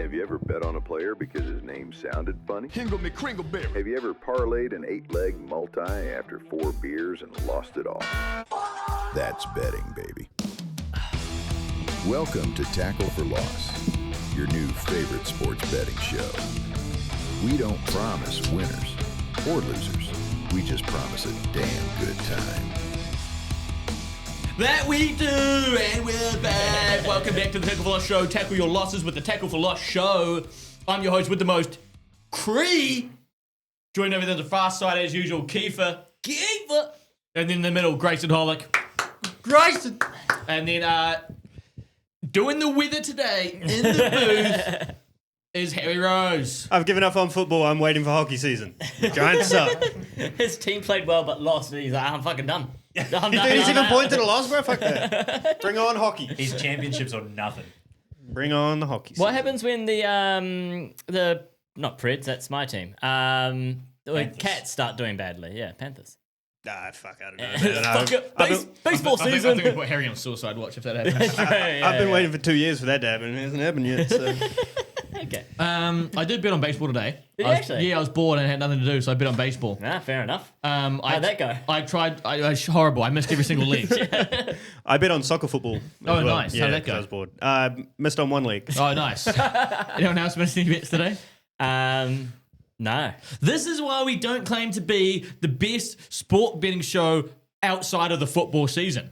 Have you ever bet on a player because his name sounded funny? Hingle me Kringleberry. Have you ever parlayed an 8-leg multi after 4 beers and lost it all? That's betting, baby. Welcome to Tackle for Loss, your new favorite sports betting show. We don't promise winners or losers. We just promise a damn good time. That we do, and we're back. Welcome back to the Tackle for Loss show. Tackle your losses with the Tackle for Loss show. I'm your host with the most, Cree. Joined over there on the far side as usual, Kiefer. And then in the middle, Grayson Holick. Grayson. And then doing the weather today in the booth is Harry Rose. I've given up on football. I'm waiting for hockey season. Giants suck. His team played well but lost, and he's like, I'm fucking done. I'm You think he's even pointed a loss, bro? Fuck that. Bring on hockey. His championships or nothing. Bring on the hockey season. What happens when the not Preds, that's my team. When Cats start doing badly? Yeah, Panthers. Fuck, I don't know. Fuck it. Baseball I season. think we put Harry on suicide watch if that happens. I've been waiting for 2 years for that to happen. It hasn't happened yet. So. Okay. I did bet on baseball today. Did you actually? Yeah, I was bored and had nothing to do, so I bet on baseball. Fair enough. How'd that go? I tried. I was horrible. I missed every single league. I bet on soccer football. Oh, nice. Yeah, How'd that go? I was bored. Missed on one league. Oh, nice. Anyone else missed any bets today? No. This is why we don't claim to be the best sport betting show outside of the football season.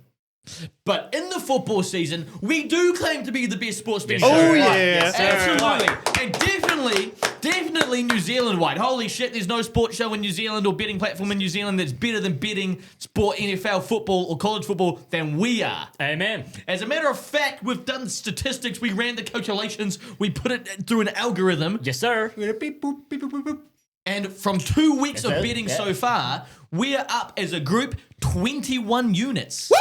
But in the football season, we do claim to be the best sports betting show. Oh, yeah. Yes, absolutely. And definitely New Zealand wide. Holy shit, there's no sports show in New Zealand or betting platform in New Zealand that's better than betting sport, NFL football or college football than we are. Amen. As a matter of fact, we've done the statistics, we ran the calculations, we put it through an algorithm. Yes, sir. Beep, boop, beep, boop, boop, boop. And from 2 weeks of it, betting yeah. so far, we're up as a group 21 units. Woo!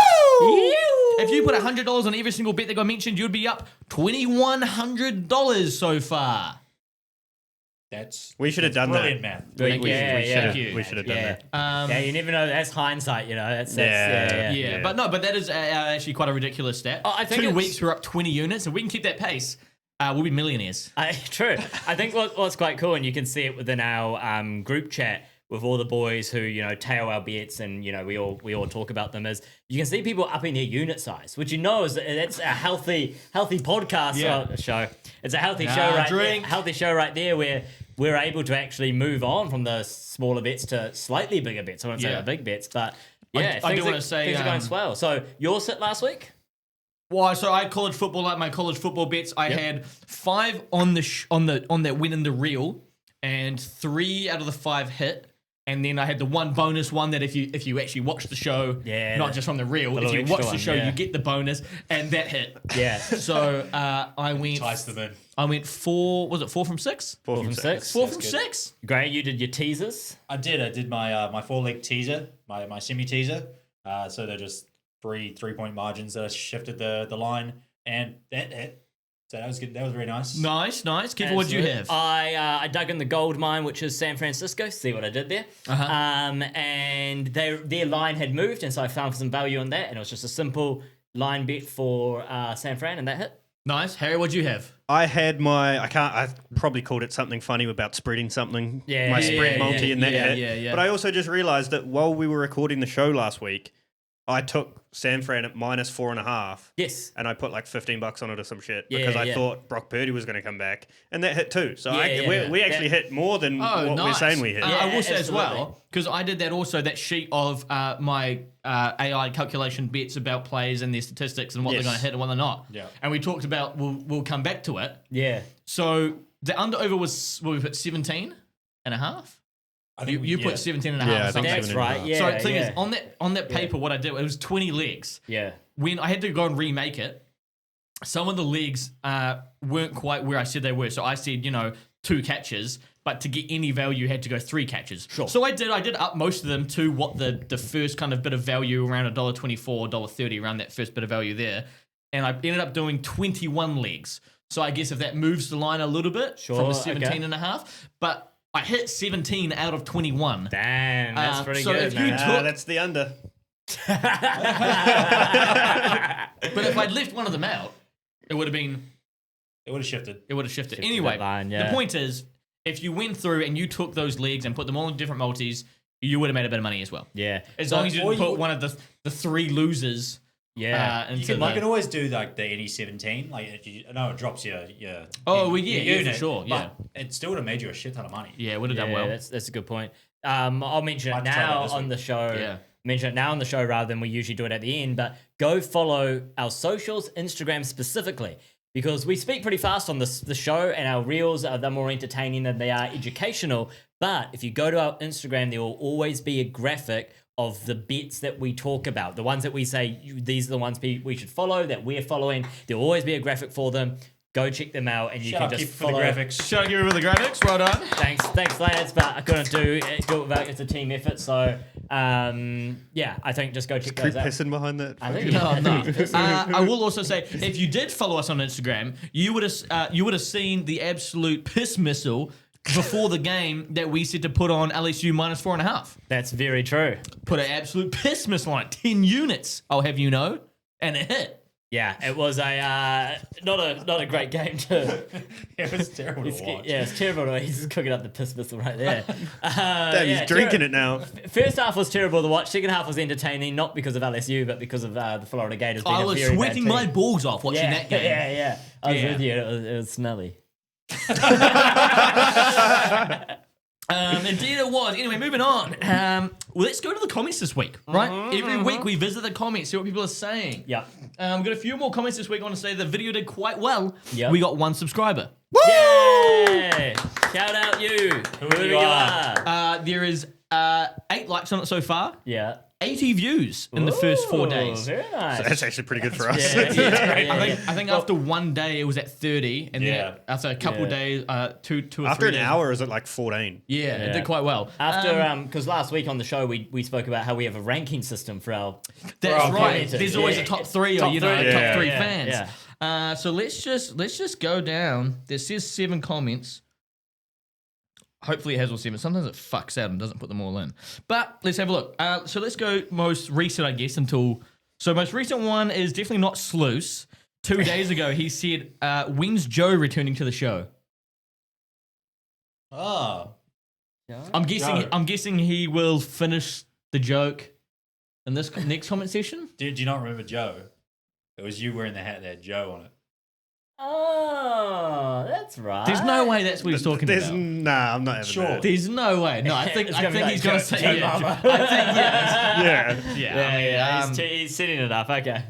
If you put $100 on every single bet that got mentioned, you'd be up $2,100 so far. We should have done brilliant that. math. Thank you. We should have done that. Yeah, you never know. That's hindsight, you know. That's Yeah, but that is actually quite a ridiculous stat. Oh, I think 2 it's- weeks, we're up 20 units. If we can keep that pace, we'll be millionaires. True. I think what's quite cool, and you can see it within our group chat with all the boys who, you know, tail our bets and, you know, we all talk about them, is you can see people upping their unit size, which, you know, is that's a healthy podcast show. It's a healthy show right there. Healthy show right there where we're able to actually move on from the smaller bets to slightly bigger bets. I won't say the big bets, but yeah, I do want to say things are going swell. So your sit last week? Well, so I had college football, like my college football bets. I had 5 on that win in the reel, and 3 out of the 5 hit. And then I had the one bonus one that if you actually watch the show, not just from the reel, if you watch the show, you get the bonus, and that hit. Yeah. So I went. Ties them in. I went 4. Was it 4 from 6? 4 from 6. 4 from 6. Great. You did your teasers. I did my my 4-leg teaser, my semi teaser. So they're just 3-point margins that I shifted the line, and that hit. So that was good. That was very nice. Nice. Kiefer, what'd you have? I dug in the gold mine, which is San Francisco. See what I did there? And their line had moved, and so I found some value on that, and it was just a simple line bet for San Fran, and that hit. Nice. Harry, what'd you have? I had I probably called it something funny about spreading something. Yeah, my yeah, spread yeah, multi in that hit. Yeah. But I also just realized that while we were recording the show last week, I took San Fran at -4.5. Yes. And I put like $15 on it or some shit Yeah, because I yeah. thought Brock Purdy was going to come back, and that hit too. So Yeah, we actually hit more than what we're saying we hit. I will say as absolutely. well, because I did that also, that sheet of my AI calculation bets about players and their statistics and what they're Yes. going to hit and what they're not. Yeah. And we talked about, we'll come back to it. Yeah. So the under over was, we put 17 and a half? I think You put 17 and a half Yeah, or I think something. That's 17 and a right. half. Yeah. So the thing yeah. is, on that paper, what I did, it was 20 legs. Yeah. When I had to go and remake it, some of the legs weren't quite where I said they were. So I said, 2 catches, but to get any value, you had to go 3 catches. Sure. So I did up most of them to what the first kind of bit of value around $1.24, $1.30, around that first bit of value there. And I ended up doing 21 legs. So I guess if that moves the line a little bit from Sure, a 17 and a half, but I hit 17 out of 21. Damn, that's pretty so good, if you man. took- That's the under. But if I'd left one of them out, it would have been It would have shifted. It would have shifted. Shifted Anyway, that line, yeah. the point is, if you went through and you took those legs and put them all in different multis, you would have made a bit of money as well. Yeah. As So- long as you or didn't you put would- one of the three losers. Yeah. You into can always do like the NE17. Like, I know it drops your Oh, well, your yeah, for unit, sure, yeah. but it still would have made you a shit ton of money. Yeah, it would have done Yeah, well. that's a good point. I'll mention it Might try that now this on week. the show. Yeah. Mention it now on the show rather than we usually do it at the end. But go follow our socials, Instagram specifically, because we speak pretty fast on the show, and our reels they're more entertaining than they are educational. But if you go to our Instagram, there will always be a graphic of the bets that we talk about, the ones that we say these are the ones we should follow, that we're following. There'll always be a graphic for them. Go check them out, and you Shut can up, just keep for the follow. graphics. Should I give you the graphics? Well done. Thanks, lads. But I couldn't do it without it's a team effort. So, yeah, I think just go check Creep those out. pissing behind that. I think No. I will also say, if you did follow us on Instagram, you would have seen the absolute piss missile before the game that we said to put on LSU minus 4.5. That's very true. Put an absolute piss missile on it, 10 units. I'll have you know, and it hit. Yeah, it was a not a great game to. It was terrible to watch. Yeah, it's terrible. He's just cooking up the piss missile right there. Damn, he's drinking it now. First half was terrible to watch. Second half was entertaining, not because of LSU, but because of the Florida Gators. Being I a was very bad sweating team. my balls off watching Yeah, that game. yeah. I was Yeah. with you. It was smelly. Indeed it was. Anyway, moving on. Well, let's go to the comments this week, right? Every week we visit the comments, see what people are saying. Yeah. We've got a few more comments this week. I want to say the video did quite well. Yep. We got 1 subscriber. Yay! Shout out you, whoever you are. There is 8 likes on it so far. Yeah. 80 views in the first 4 Ooh, days. Very nice. That's actually pretty good for us. I think after 1 day it was at 30, and Yeah. then after a couple Yeah. days, two or After 3 an days, hour, is it like 14? yeah, it did quite well. After because last week on the show we spoke about how we have a ranking system for our That's Oh, right. okay. There's always Yeah. a top 3 or Top you know three. top Yeah. 3 Yeah. fans. Yeah. So let's just go down. There says 7 comments. Hopefully it has all 7. Sometimes it fucks out and doesn't put them all in. But let's have a look. So let's go most recent, I guess, So most recent one is definitely not Sluice. 2 days ago, he said, when's Joe returning to the show? Oh. I'm guessing Joe. I'm guessing he will finish the joke in this next comment session. Do you not remember Joe? It was you wearing the hat that had Joe on it. Oh, that's right. There's no way that's what he's talking There's about. nah, I'm not having Sure. that. There's no way. No, I think It's gonna be like he's going to Joe- say Joe yeah. Mama. I think yeah. Yeah. Yeah. I mean, He's setting it up. Okay.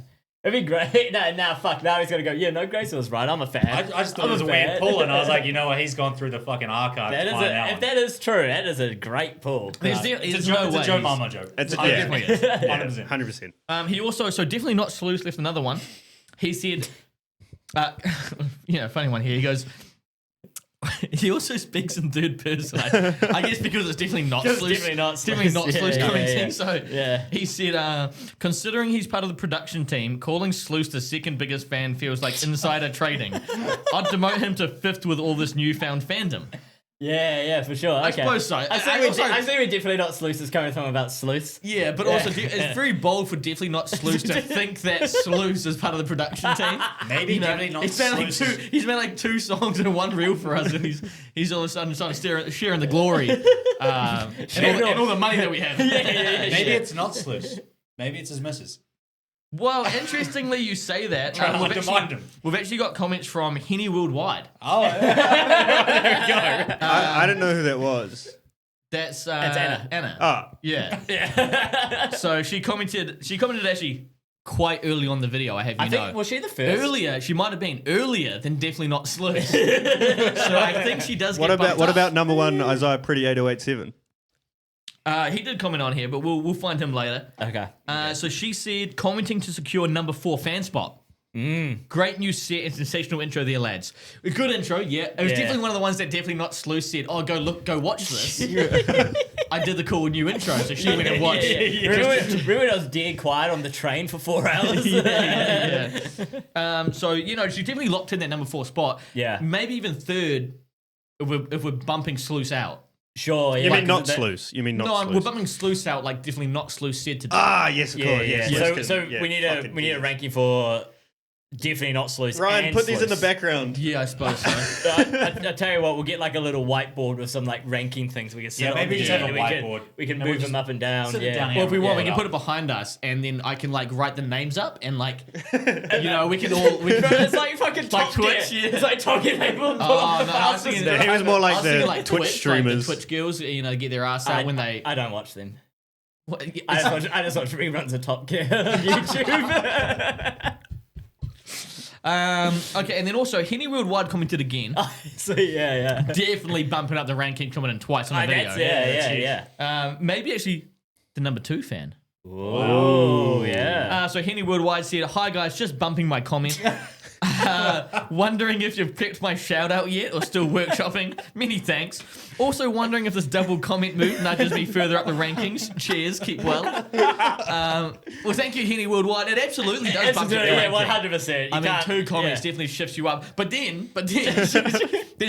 It'd be great. No, fuck. Now he's gonna go. Yeah, no, Grayson was right. I'm a fan. I just thought I'm it was a fan. weird pull, and I was like, you know what? He's gone through the fucking archive. That to is find if one. that is true, that is a great pull. There's It's no a way. Joe Mama joke. It's Oh, yeah, definitely is. 100%. 100%. He also, so definitely not Sluice left another one. He said, funny one here. He goes, he also speaks in third person. I guess because it's definitely not It's Sluice. definitely not It's definitely not Sluice. Yeah, Sluice yeah, commenting. yeah. So Yeah. he said, considering he's part of the production team, calling Sluice the second biggest fan feels like insider trading. I'd demote him to 5th with all this newfound fandom. Yeah, for sure. Okay. suppose so. I think, I we're also- I think we're definitely not Sluice is coming from about Sluice. Yeah, but Yeah. also it's very bold for definitely not Sluice to think that Sluice is part of the production team. Maybe You know, definitely not he's made like Sluice. he's made like 2 songs and 1 reel for us, and he's all of a sudden starting sharing the glory and all the money that we have. Maybe it's not Sluice. Maybe it's his missus. Well, interestingly, you say that. Trying to we've, undermine actually, him. we've actually got comments from Henny Worldwide. Oh, yeah. I didn't know who that was. That's Anna. Anna. Oh, Yeah. So she commented actually quite early on the video. I have you I think know. was she the first? Earlier, she might have been earlier than definitely not Sluice. So I think she does. what get about bumped up. number 1 Isaiah Priddey 8087? He did comment on here, but we'll find him later. Okay. So she said, commenting to secure number 4 fan spot. Great new set and sensational intro there, lads. A good intro, yeah. It was Yeah. definitely one of the ones that definitely not Sluice said, oh, go watch this. I did the cool new intro, so she went and watched. Remember when I was dead quiet on the train for 4 hours? So, you know, she definitely locked in that number 4 spot. Yeah. Maybe even 3rd if we're bumping Sluice out. Sure. Yeah. You like, mean not that- Sluice? You mean not No, Sluice? we're bumping Sluice out like definitely not Sluice said to do. Ah, yes, of Yeah, course. yeah. Yes, So, yes, so yeah, we need fucking a yes. ranking for Definitely not Sluice. Ryan, and put these in the Sluice. background. Yeah, I suppose so. I tell you what, we'll get like a little whiteboard with some like ranking things we can sit Yeah, on. maybe just have a and whiteboard. We can And we'll move them just up and down. sit it Yeah. down Well, if we want, we Yeah. can put it behind us, and then I can like write the names up, and like, you know, we can all. We Bro, can, it's like fucking Like Top Twitch, Gear. yeah. It's like Top Gear. They will pull Oh, up the no, I was fastest. thinking- He was more I like was the thinking like Twitch Like streamers. the Twitch girls, you know, get their ass out when they. I don't watch them. What- I just watch reruns of Top Gear on YouTube. Okay, and then also Henny Worldwide commented again, So yeah. definitely bumping up the ranking, coming in twice on the video. Yeah. Maybe actually the number 2 fan. Oh yeah. So Henny Worldwide said, "Hi guys, just bumping my comment. Wondering if you've picked my shout out yet or still workshopping. Many thanks. Also wondering if this double comment move nudges me further up the rankings. Cheers, keep well." Well, thank you, Henny Worldwide. It absolutely does bump you up the Yeah, ranking. 100%. I mean, 2 comments definitely shifts you up. But then, there's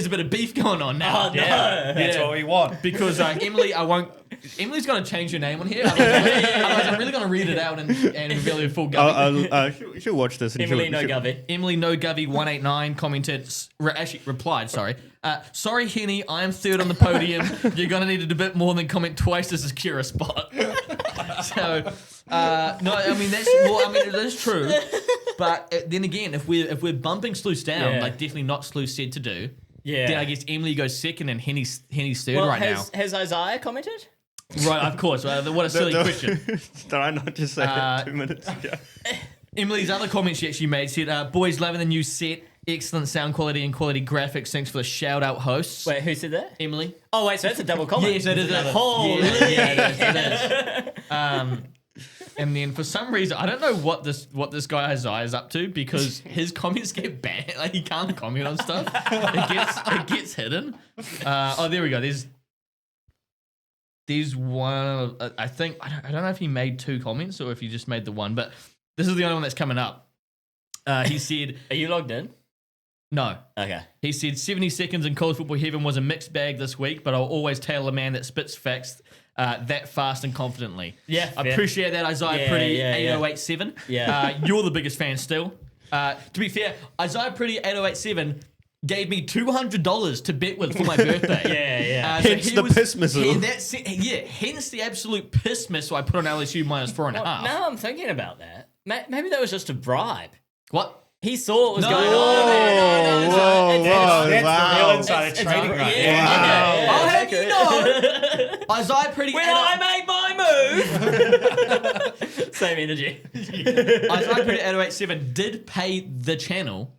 a bit of beef going on now. Oh, no. That's what we want. Because Emily, Emily's going to change her name on here. Otherwise I'm really going to read it out and reveal her full Govey. She'll watch this. And Emily No she'll- Govey. Emily No Govey 189 commented, actually replied, sorry. Sorry, Henny, I am third on the podium. You're going to need it a bit more than comment twice to secure a spot. So, no, I mean, it is true. But then again, if we're bumping Sluice down, Yeah. like definitely not Sluice said to do, Yeah. then I guess Emily goes second and Henny's third Well, right has Isaiah commented? now. Right, of course. What a silly question. Did I not just say that 2 minutes ago? Emily's other comment she actually made said, "Boys, loving the new set. Excellent sound quality and quality graphics. Thanks for the shout out, hosts." Wait, who said that? Emily. Oh wait, so that's a double comment. Yes, it is. Holy. Yeah, it is. And then for some reason, I don't know what this guy Isaiah is up to, because his comments get banned. Like, he can't comment on stuff. It gets hidden. There we go. There's one. I think I don't know if he made 2 comments or if he just made the one, but this is the only one that's coming up. He said, Are you logged in? no. Okay. He said 70 seconds in college football heaven was a mixed bag this week, but I'll always tail a man that spits facts that fast and confidently. Yeah, I fair. appreciate that, Isaiah Yeah, Priddey yeah, yeah. 8087. Yeah. You're the biggest fan still. To be fair, Isaiah Priddey 8087 gave me $200 to bet with for my birthday. Yeah. So Hence he the piss missile. Hence the absolute piss missile I put on LSU minus 4.5. Now I'm thinking about that. Maybe that was just a bribe. What? He saw what was No, going no, on. no, Whoa, That's wow. the real insider It's trading great. right Yeah. there. I'll have you know, Isaiah Priddey When I make my move. Same energy. Isaiah Priddey 8087 did pay the channel.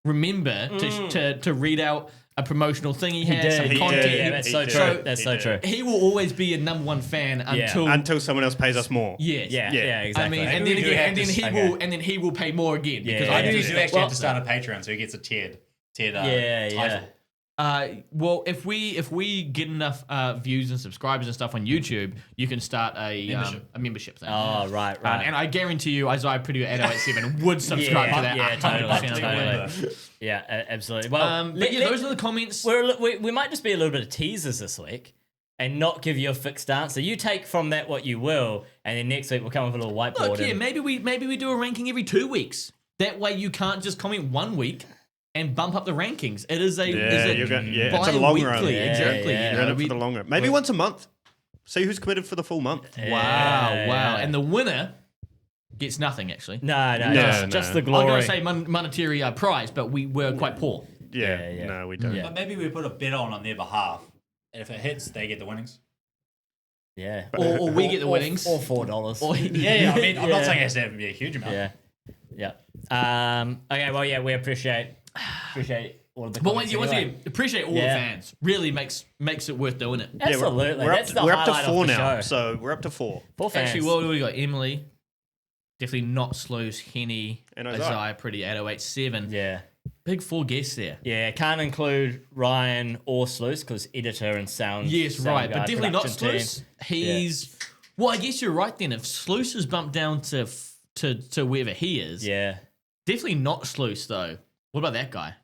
Remember to read out a promotional thing he had, some He content. did. Yeah, that's He so did. true. That's He so did. true. He will always be a number 1 fan until Until someone else pays us more. yes. Yeah, exactly. I mean, and Maybe then we do again, have and then to- he will pay more again because Yeah. I Maybe we just do actually have to start a Patreon so he gets a tiered title. well, if we get enough views and subscribers and stuff on YouTube, you can start a membership thing. Oh, right. And I guarantee you, Isaiah Priddey 8087 would subscribe to that. Yeah, 100% totally. Yeah, absolutely. Well, But yeah, those are the comments. we might just be a little bit of teasers this week and not give you a fixed answer. You take from that what you will, and then next week we'll come with a little whiteboard. Look, yeah, and- maybe we do a ranking every 2 weeks. That way you can't just comment 1 week and bump up the rankings. It is a It's a long run. bi-weekly, Yeah, exactly. yeah. You You're know, in it for the long run. Maybe once a month. See who's committed for the full month. Wow, Yeah. wow. And the winner gets nothing, actually. No, No, just no. the I'm glory. going to say monetary prize, but we were quite poor. Yeah. No, we don't. Yeah. But maybe we put a bid on their behalf. And if it hits, they get the winnings. Yeah. Or we get the winnings. Or $4. Or- Yeah. I mean, I'm Yeah. not saying it has to be a huge amount. Yeah. Okay, well, yeah, we appreciate all of the But comments once anyway. again, appreciate all the Yeah. fans. Really makes it worth doing it. Yeah, Absolutely. We're That's up, the we're up to highlight 4 of the now. show. So we're up to 4. 4 fans. Actually, what do we got? Emily, definitely not Sluice, Henny, And Isaiah Isaiah. Priddey 8087. Yeah. Big 4 guests there. Yeah, can't include Ryan or Sluice because editor and sound. Yes, sound right, guy, but definitely not production team. Sluice. He's well. I guess you're right then. If Sluice is bumped down to wherever he is, Yeah. definitely not Sluice though. What about that guy?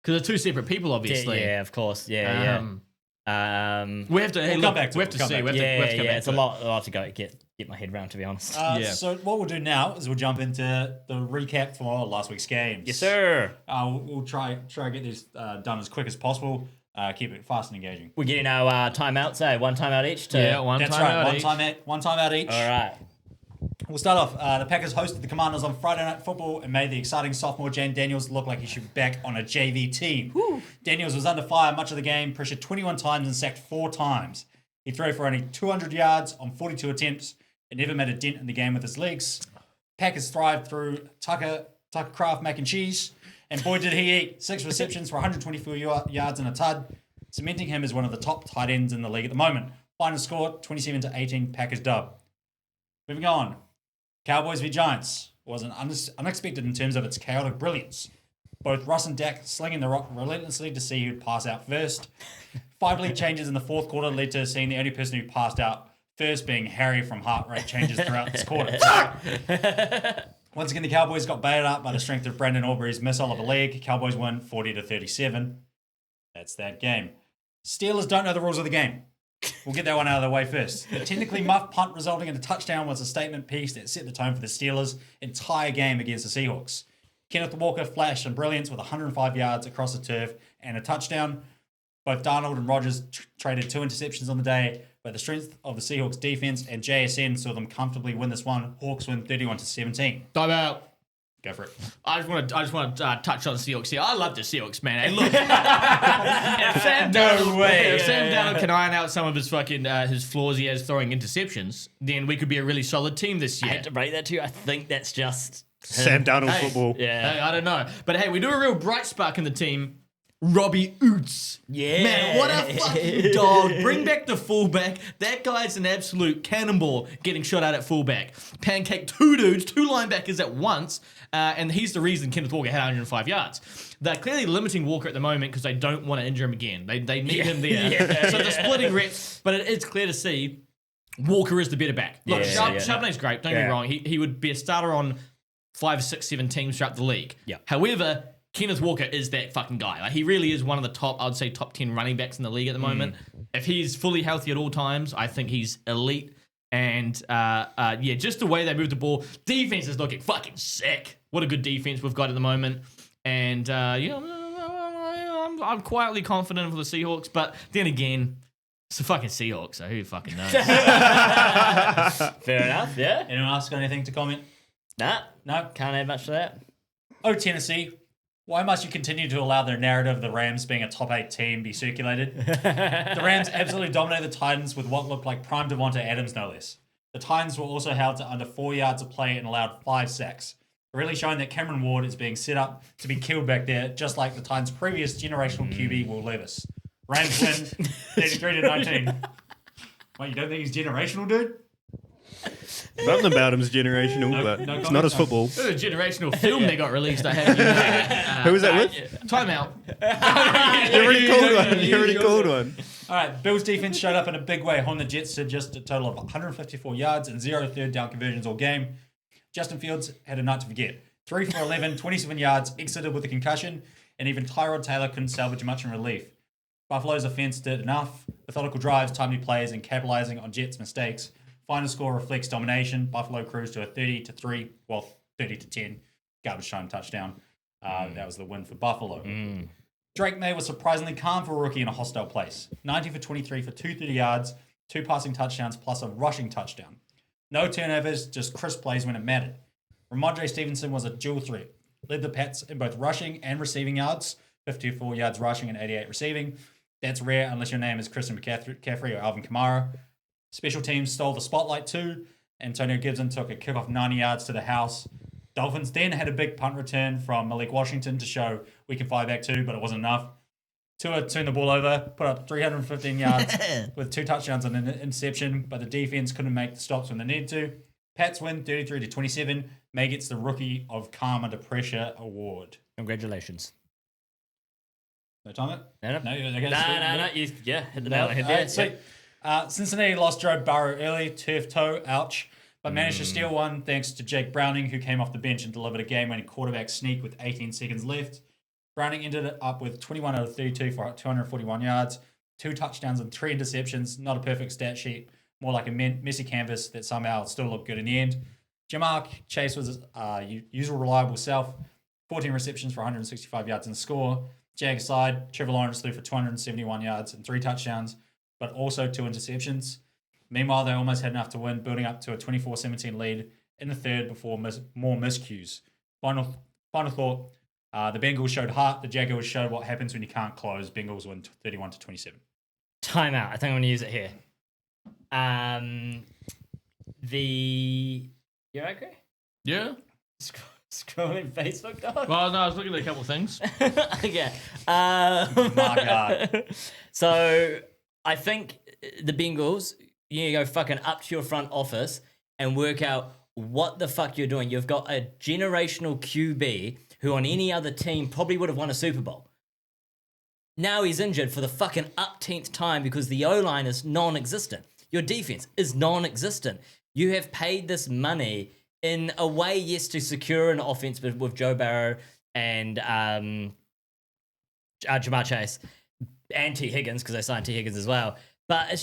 Because they're 2 separate people, obviously. Yeah, of course. Yeah. Um, Yeah. We have to. Hey, We'll look, come back to we it. have to We'll see. come We back have to, we have to come back It's to a it. lot to go get get my head around, to be honest. Yeah. So what we'll do now is we'll jump into the recap for last week's games. Yes, sir. We'll try and get this done as quick as possible. Keep it fast and engaging. We're getting our timeouts, one timeout each. One That's time right. out. One time out each. All right. We'll start off. The Packers hosted the Commanders on Friday Night Football and made the exciting sophomore Jan Daniels look like he should be back on a JV team. Daniels was under fire much of the game, pressured 21 times and sacked 4 times. He threw for only 200 yards on 42 attempts and never made a dent in the game with his legs. Packers thrived through Tucker Kraft mac and cheese, and boy did he eat. 6 receptions for 124 yards and a tud, cementing him as one of the top tight ends in the league at the moment. Final score, 27-18, Packers dub. Moving on. Cowboys v Giants was unexpected in terms of its chaotic brilliance. Both Russ and Dak slinging the rock relentlessly to see who'd pass out first. 5 lead changes in the fourth quarter led to seeing the only person who passed out first being Harry from heart rate changes throughout this quarter. Once again, the Cowboys got bailed out by the strength of Brandon Aubrey's missile of a leg. Cowboys win 40-37. That's that game. Steelers don't know the rules of the game. We'll get that one out of the way first. The technically muff punt resulting in a touchdown was a statement piece that set the tone for the Steelers' entire game against the Seahawks. Kenneth Walker flashed in brilliance with 105 yards across the turf and a touchdown. Both Darnold and Rodgers traded 2 interceptions on the day, but the strength of the Seahawks defense and JSN saw them comfortably win this one. Hawks win 31-17. Time out. Go for it. I just want to touch on Seahawks here. I love the Seahawks, man. Hey, look, if Sam Darnold can iron out some of his fucking his flaws he has throwing interceptions, then we could be a really solid team this I year. hate to break that to you. I think that's just Sam Darnold football. yeah. Hey, I don't know, but hey, we do a real bright spark in the team. Robbie Oots. Yeah. Man, what a fucking dog. Bring back the fullback. That guy's an absolute cannonball getting shot out at fullback. Pancake 2 dudes, 2 linebackers at once, and he's the reason Kenneth Walker had 105 yards. They're clearly limiting Walker at the moment because they don't want to injure him again. They need him there. So they're splitting reps, but it is clear to see Walker is the better back. Look, Charbonnet's great, don't get me wrong. He would be a starter on 5, 6, 7 teams throughout the league. Yeah. However, Kenneth Walker is that fucking guy. Like, he really is one of the top, I would say, top 10 running backs in the league at the moment. If he's fully healthy at all times, I think he's elite. And, just the way they move the ball. Defense is looking fucking sick. What a good defense we've got at the moment. And, I'm quietly confident for the Seahawks. But then again, it's the fucking Seahawks, so who fucking knows? Fair enough, yeah. Anyone else got anything to comment? Nah, No? can't add much to that. Oh, Tennessee. Why must you continue to allow the narrative of the Rams being a top 8 team be circulated? The Rams absolutely dominated the Titans with what looked like prime Devonta Adams, no less. The Titans were also held to under 4 yards of play and allowed 5 sacks, really showing that Cameron Ward is being set up to be killed back there, just like the Titans' previous generational QB, Will Levis. Rams win 33-19. What, you don't think he's generational, dude? Something about him's generational, but no it's comment, not his no. football. There's a generational film that got released. I have. Who was that with? Timeout. You already called one. You already called one. All right, Bills defense showed up in a big way, holding the Jets to just a total of 154 yards and 0 third down conversions all game. Justin Fields had a night to forget. 3 for 11, 27 yards, exited with a concussion, and even Tyrod Taylor couldn't salvage much in relief. Buffalo's offense did enough. Methodical drives, timely plays, and capitalizing on Jets' mistakes. Final score reflects domination. Buffalo cruised to a 30-10 garbage time touchdown. That was the win for Buffalo. Drake May was surprisingly calm for a rookie in a hostile place. 90 for 23 for 230 yards, 2 passing touchdowns plus a rushing touchdown. No turnovers, just crisp plays when it mattered. Ramondre Stevenson was a dual threat. Led the Pats in both rushing and receiving yards, 54 yards rushing and 88 receiving. That's rare unless your name is Christian McCaffrey or Alvin Kamara. Special teams stole the spotlight too. Antonio Gibson took a kickoff 90 yards to the house. Dolphins then had a big punt return from Malik Washington to show we can fire back too, but it wasn't enough. Tua turned the ball over, put up 315 yards with 2 touchdowns and an interception, but the defense couldn't make the stops when they needed to. Pats win 33-27. May gets the Rookie of Calm Under Pressure award. Congratulations. No time it? No. No, okay, No. You, hit the nail on the head All there. right, sweet. Cincinnati lost Joe Burrow early, turf toe, ouch, but managed to steal one thanks to Jake Browning, who came off the bench and delivered a game-winning quarterback sneak with 18 seconds left. Browning ended it up with 21 out of 32 for 241 yards, 2 touchdowns and 3 interceptions. Not a perfect stat sheet, more like a messy canvas that somehow still looked good in the end. Jamar Chase was usual reliable self, 14 receptions for 165 yards in the score. Jags side, Trevor Lawrence threw for 271 yards and 3 touchdowns, but also 2 interceptions. Meanwhile, they almost had enough to win, building up to a 24-17 lead in the third before more miscues. Final thought, the Bengals showed heart, the Jaguars showed what happens when you can't close. Bengals win 31-27. Timeout. I think I'm going to use it here. You're okay? Yeah. Scrolling Facebook, dog? Well, no, I was looking at a couple of things. Okay. My God. So I think the Bengals, you need to go fucking up to your front office and work out what the fuck you're doing. You've got a generational QB who on any other team probably would have won a Super Bowl. Now he's injured for the fucking upteenth time because the O-line is non-existent. Your defense is non-existent. You have paid this money in a way, yes, to secure an offense with Joe Burrow and Jamar Chase and T. Higgins, because they signed T. Higgins as well. But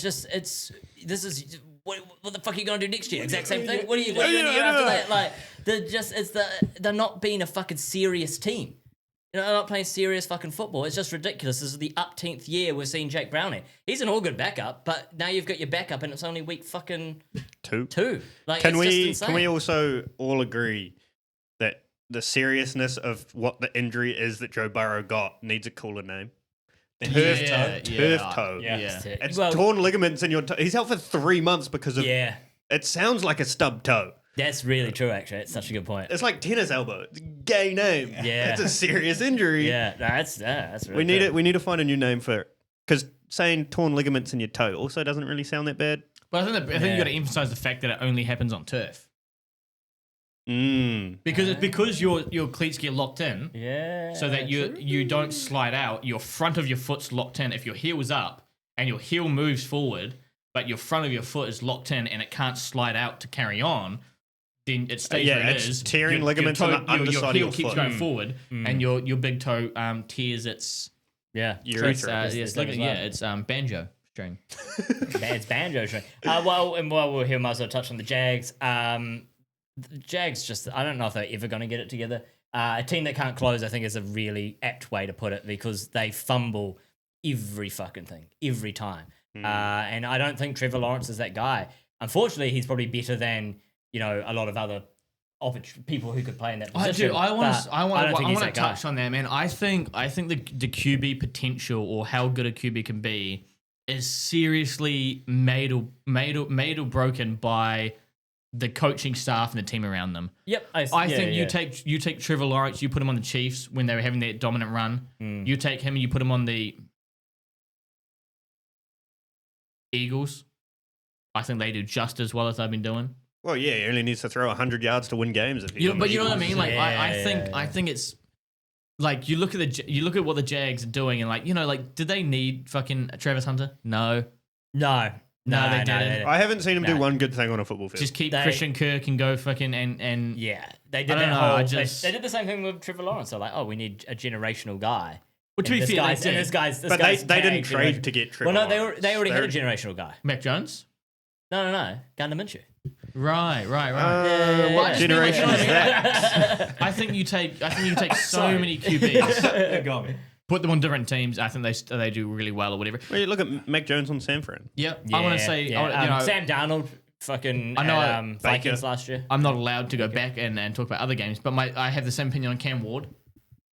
what the fuck are you gonna do next year? Exact same thing. What are you gonna do the year after that? Like they're not being a fucking serious team. You know, they're not playing serious fucking football. It's just ridiculous. This is the upteenth year we're seeing Jake Browning. He's an all good backup, but now you've got your backup and it's only week fucking two. Like, Can it's we also all agree that the seriousness of what the injury is that Joe Burrow got needs a cooler name? Turf toe. Yeah. It's torn ligaments in your toe. He's out for 3 months because of. Yeah. It sounds like a stub toe. That's really true, actually. It's such a good point. It's like tennis elbow. It's a gay name. Yeah. It's a serious injury. Yeah, that's really We need good. it. We need to find a new name for it because saying torn ligaments in your toe also doesn't really sound that bad. But I think you got to emphasize the fact that it only happens on turf. Because your cleats get locked in. Yeah. So that you don't slide out. Your front of your foot's locked in. If your heel is up and your heel moves forward, but your front of your foot is locked in and it can't slide out to carry on, then it stays where it it's is. tearing ligaments on the underside of your your heel keeps foot. going forward, and your big toe tears its urethra. it's banjo string. It's banjo string. While we're here, might as well touch on the Jags. The Jags I don't know if they're ever going to get it together. A team that can't close, I think, is a really apt way to put it because they fumble every fucking thing, every time. And I don't think Trevor Lawrence is that guy. Unfortunately, he's probably better than, a lot of other people who could play in that position. I want to touch touch on that, man. I think the QB potential or how good a QB can be is seriously made or broken by the coaching staff and the team around them. Yep. I think you take Trevor Lawrence, you put him on the Chiefs when they were having that dominant run. You take him and you put him on the Eagles. I think they do just as well as they've been doing. Well, yeah, he only needs to throw 100 yards to win games. If But you know what I mean? Like, I think it's like you look at what the Jags are doing, and did they need fucking Travis Hunter? No, No, they didn't. I haven't seen him do one good thing on a football field. Just keep Christian Kirk and go fucking and yeah, they did I don't that know, whole. I just- They did the same thing with Trevor Lawrence. They're like, oh, we need a generational guy. Well, to be fair, they did. This guy's But they didn't trade to get Trevor Well, no, Lawrence. they already had a generational guy. Mac Jones. No, Gardner Minshew. Right. Yeah. Generation is that? I think you take so many QBs, Got me. put them on different teams. I think they do really well or whatever. Well, you look at Mac Jones on San Fran. Yep. I want to say, Sam Darnold, fucking I know, at, Vikings last year. I'm not allowed to go back and talk about other games, but I have the same opinion on Cam Ward.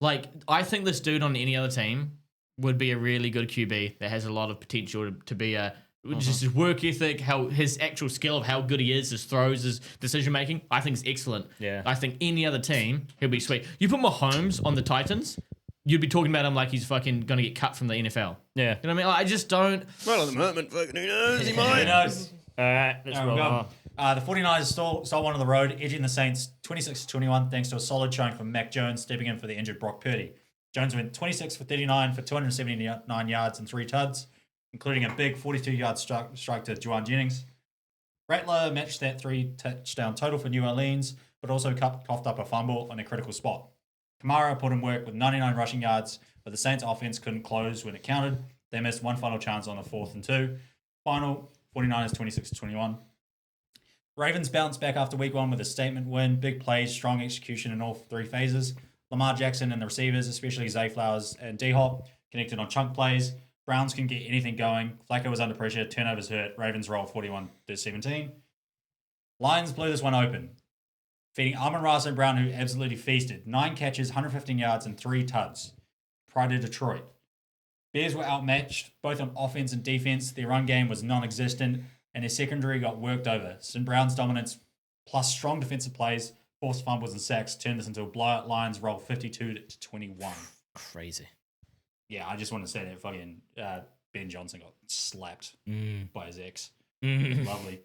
Like, I think this dude on any other team would be a really good QB that has a lot of potential to be just his work ethic, how his actual skill of how good he is, his throws, his decision making. I think is excellent. Yeah. I think any other team he'll be sweet. You put Mahomes on the Titans, you'd be talking about him like he's fucking gonna get cut from the NFL. Yeah. You know what I mean? Like, I just don't. Well, at the moment, fucking who knows? He Who might. knows? All right, let's roll on. The 49ers stole one on the road, edging the Saints 26-21 thanks to a solid showing from Mac Jones stepping in for the injured Brock Purdy. Jones went 26 for 39 for 279 yards and 3 tuds, including a big 42-yard strike to Juwan Jennings. Rattler matched that 3-touchdown total for New Orleans, but also coughed up a fumble on a critical spot. Kamara put in work with 99 rushing yards, but the Saints offense couldn't close when it counted. They missed one final chance on a 4th and 2. Final 49ers 26-21. Ravens bounced back after week 1 with a statement win, big plays, strong execution in all 3 phases. Lamar Jackson and the receivers, especially Zay Flowers and D-Hop, connected on chunk plays. Browns can get anything going. Flacco was under pressure, turnovers hurt. Ravens roll 41-17. Lions blew this one open, feeding Amon-Ra St. Brown, who absolutely feasted. 9 catches, 115 yards, and 3 tuds. Prior to Detroit. Bears were outmatched, both on offense and defense. Their run game was non-existent, and their secondary got worked over. St. Brown's dominance, plus strong defensive plays, forced fumbles and sacks, turned this into a blowout. Lions roll 52-21. Crazy. Yeah, I just want to say that fucking Ben Johnson got slapped by his ex. Lovely.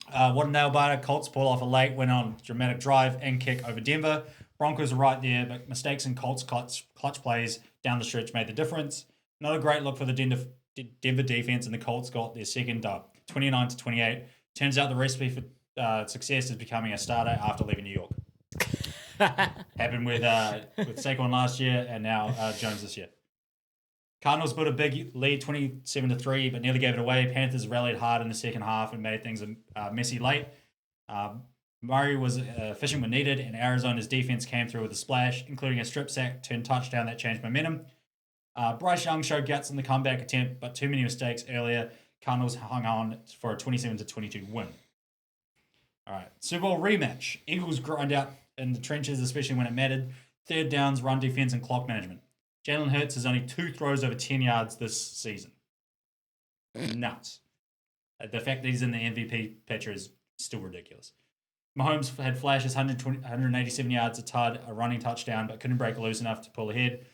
What a nail biter. Colts pull off a late, went on dramatic drive and kick over Denver. Broncos are right there, but mistakes in Colts clutch plays down the stretch made the difference. Not a great look for the Denver defense, and the Colts got their second dub, 29-28. Turns out the recipe for success is becoming a starter after leaving New York. Happened with Saquon last year, and now Jones this year. Cardinals built a big lead, 27-3, but nearly gave it away. Panthers rallied hard in the second half and made things messy late. Murray was efficient when needed, and Arizona's defense came through with a splash, including a strip sack turned touchdown that changed momentum. Bryce Young showed guts in the comeback attempt, but too many mistakes earlier. Cardinals hung on for a 27-22 win. All right, Super Bowl rematch. Eagles grind out in the trenches, especially when it mattered. Third downs, run defense, and clock management. Jalen Hurts has only 2 throws over 10 yards this season. Nuts. The fact that he's in the MVP picture is still ridiculous. Mahomes had flashes, 187 yards, a tud, a running touchdown, but couldn't break loose enough to pull ahead.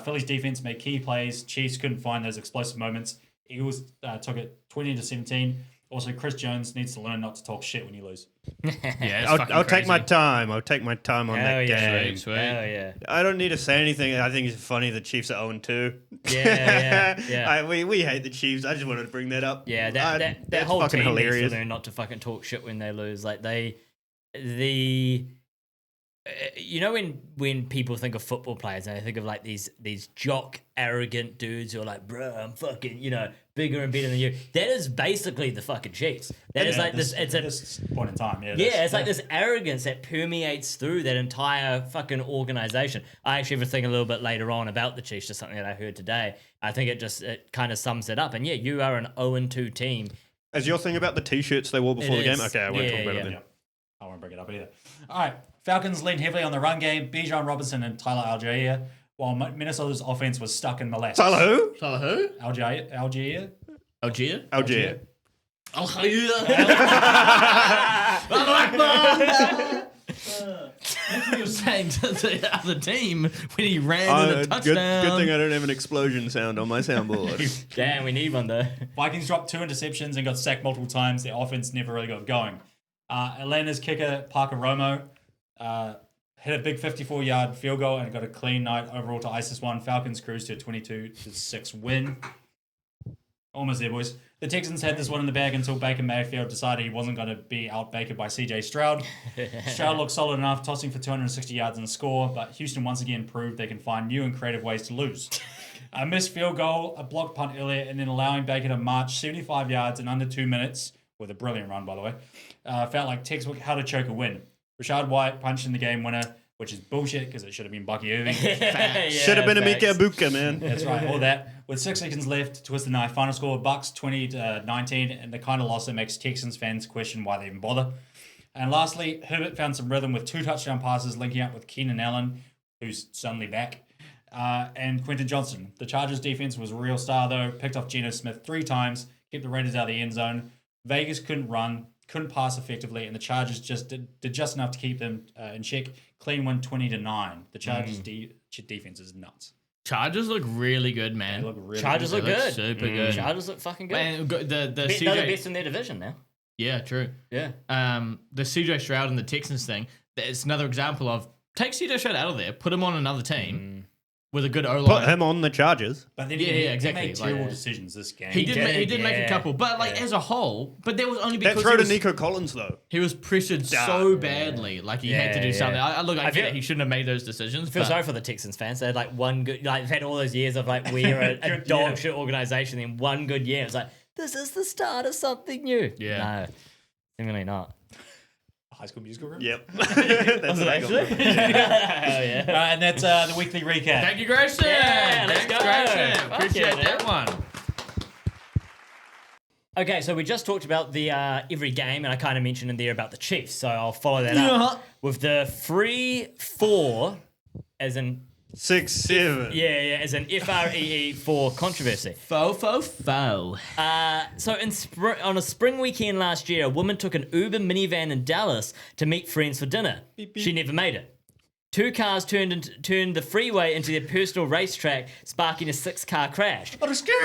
Philly's defense made key plays. Chiefs couldn't find those explosive moments. Eagles took it 20-17. Also, Chris Jones needs to learn not to talk shit when you lose. Yeah, I'll take my time. I'll take my time on that game. Sweet. Hell yeah. I don't need to say anything. I think it's funny the Chiefs are 0-2. Yeah. We hate the Chiefs. I just wanted to bring that up. Yeah, that that's whole fucking team hilarious. needs to learn not to fucking talk shit when they lose. Like you know when people think of football players and they think of like these jock arrogant dudes who are like, bro, I'm fucking, bigger and better than you. That is basically the fucking Chiefs. That is like this. It's at this point in time. It's like this arrogance that permeates through that entire fucking organization. I actually have a thing a little bit later on about the Chiefs, just something that I heard today. I think it kind of sums it up. And yeah, you are an 0-2 team. Is your thing about the t-shirts they wore before the game? is. Okay, I won't talk about it then. Yeah. I won't bring it up either. All right. Falcons leaned heavily on the run game. Bijan Robinson and Tyler Algier, while Minnesota's offense was stuck in molasses. Tyler who? Tyler who? Algier. Algier? Algier. Algier. That's what he was saying to the other team when he ran in a touchdown. Good thing I don't have an explosion sound on my soundboard. Damn, we need one though. Vikings dropped 2 interceptions and got sacked multiple times. Their offense never really got going. Atlanta's kicker, Parker Romo, hit a big 54-yard field goal and got a clean night overall to ice this one. Falcons cruised to a 22-6 win. Almost there, boys. The Texans had this one in the bag until Baker Mayfield decided he wasn't going to be out-Bakered by C.J. Stroud. Stroud looked solid enough, tossing for 260 yards in the score, but Houston once again proved they can find new and creative ways to lose. A missed field goal, a blocked punt earlier, and then allowing Baker to march 75 yards in under 2 minutes, with a brilliant run, by the way, felt like textbook how to choke a win. Rashad White punched in the game winner, which is bullshit because it should have been Bucky Irving. Should have been Amika Ibuka, man. That's right, all that. With 6 seconds left to twist the knife, final score, Bucks 20-19, and the kind of loss that makes Texans fans question why they even bother. And lastly, Herbert found some rhythm with 2 touchdown passes linking up with Keenan Allen, who's suddenly back, and Quentin Johnson. The Chargers defense was a real star, though. Picked off Geno Smith 3 times, kept the Raiders out of the end zone. Vegas couldn't run, couldn't pass effectively, and the Chargers just did just enough to keep them in check. Clean win 20-9. The Chargers defense is nuts. Chargers look really good, man. They look really Chargers good. look good. Super good. Chargers look fucking good. Man, the They're the CJ. best in their division now. Yeah, true. Yeah. The CJ Stroud and the Texans thing. It's another example of take CJ Stroud out of there, put him on another team with a good O line. Put him on the Chargers. But then exactly. he made terrible decisions this game. He did make a couple, but as a whole, but that was only because That throw to Nico Collins, though. he was pressured so badly, like he had to do something. I get feel- it, he shouldn't have made those decisions. I feel but sorry for the Texans fans. They had like one good, like they've had all those years of like we're a dog shit organization. Then one good year, it's like this is the start of something new. Yeah. No, definitely not. High School Musical room. Yep. That's Actually? Oh, yeah. And that's the weekly recap. Thank you, Grayson. Yeah, let's Thanks, go. Grayson. Fuck Appreciate yeah, that dude. one. Okay, so we just talked about the every game, and I kind of mentioned in there about the Chiefs, so I'll follow that Yeah. up with the 3-4 as in 6, 7. as an FREE4 controversy. Faux. So on a spring weekend last year, a woman took an Uber minivan in Dallas to meet friends for dinner. Beep, beep. She never made it. 2 cars turned the freeway into their personal racetrack, sparking a 6-car crash. But a scare.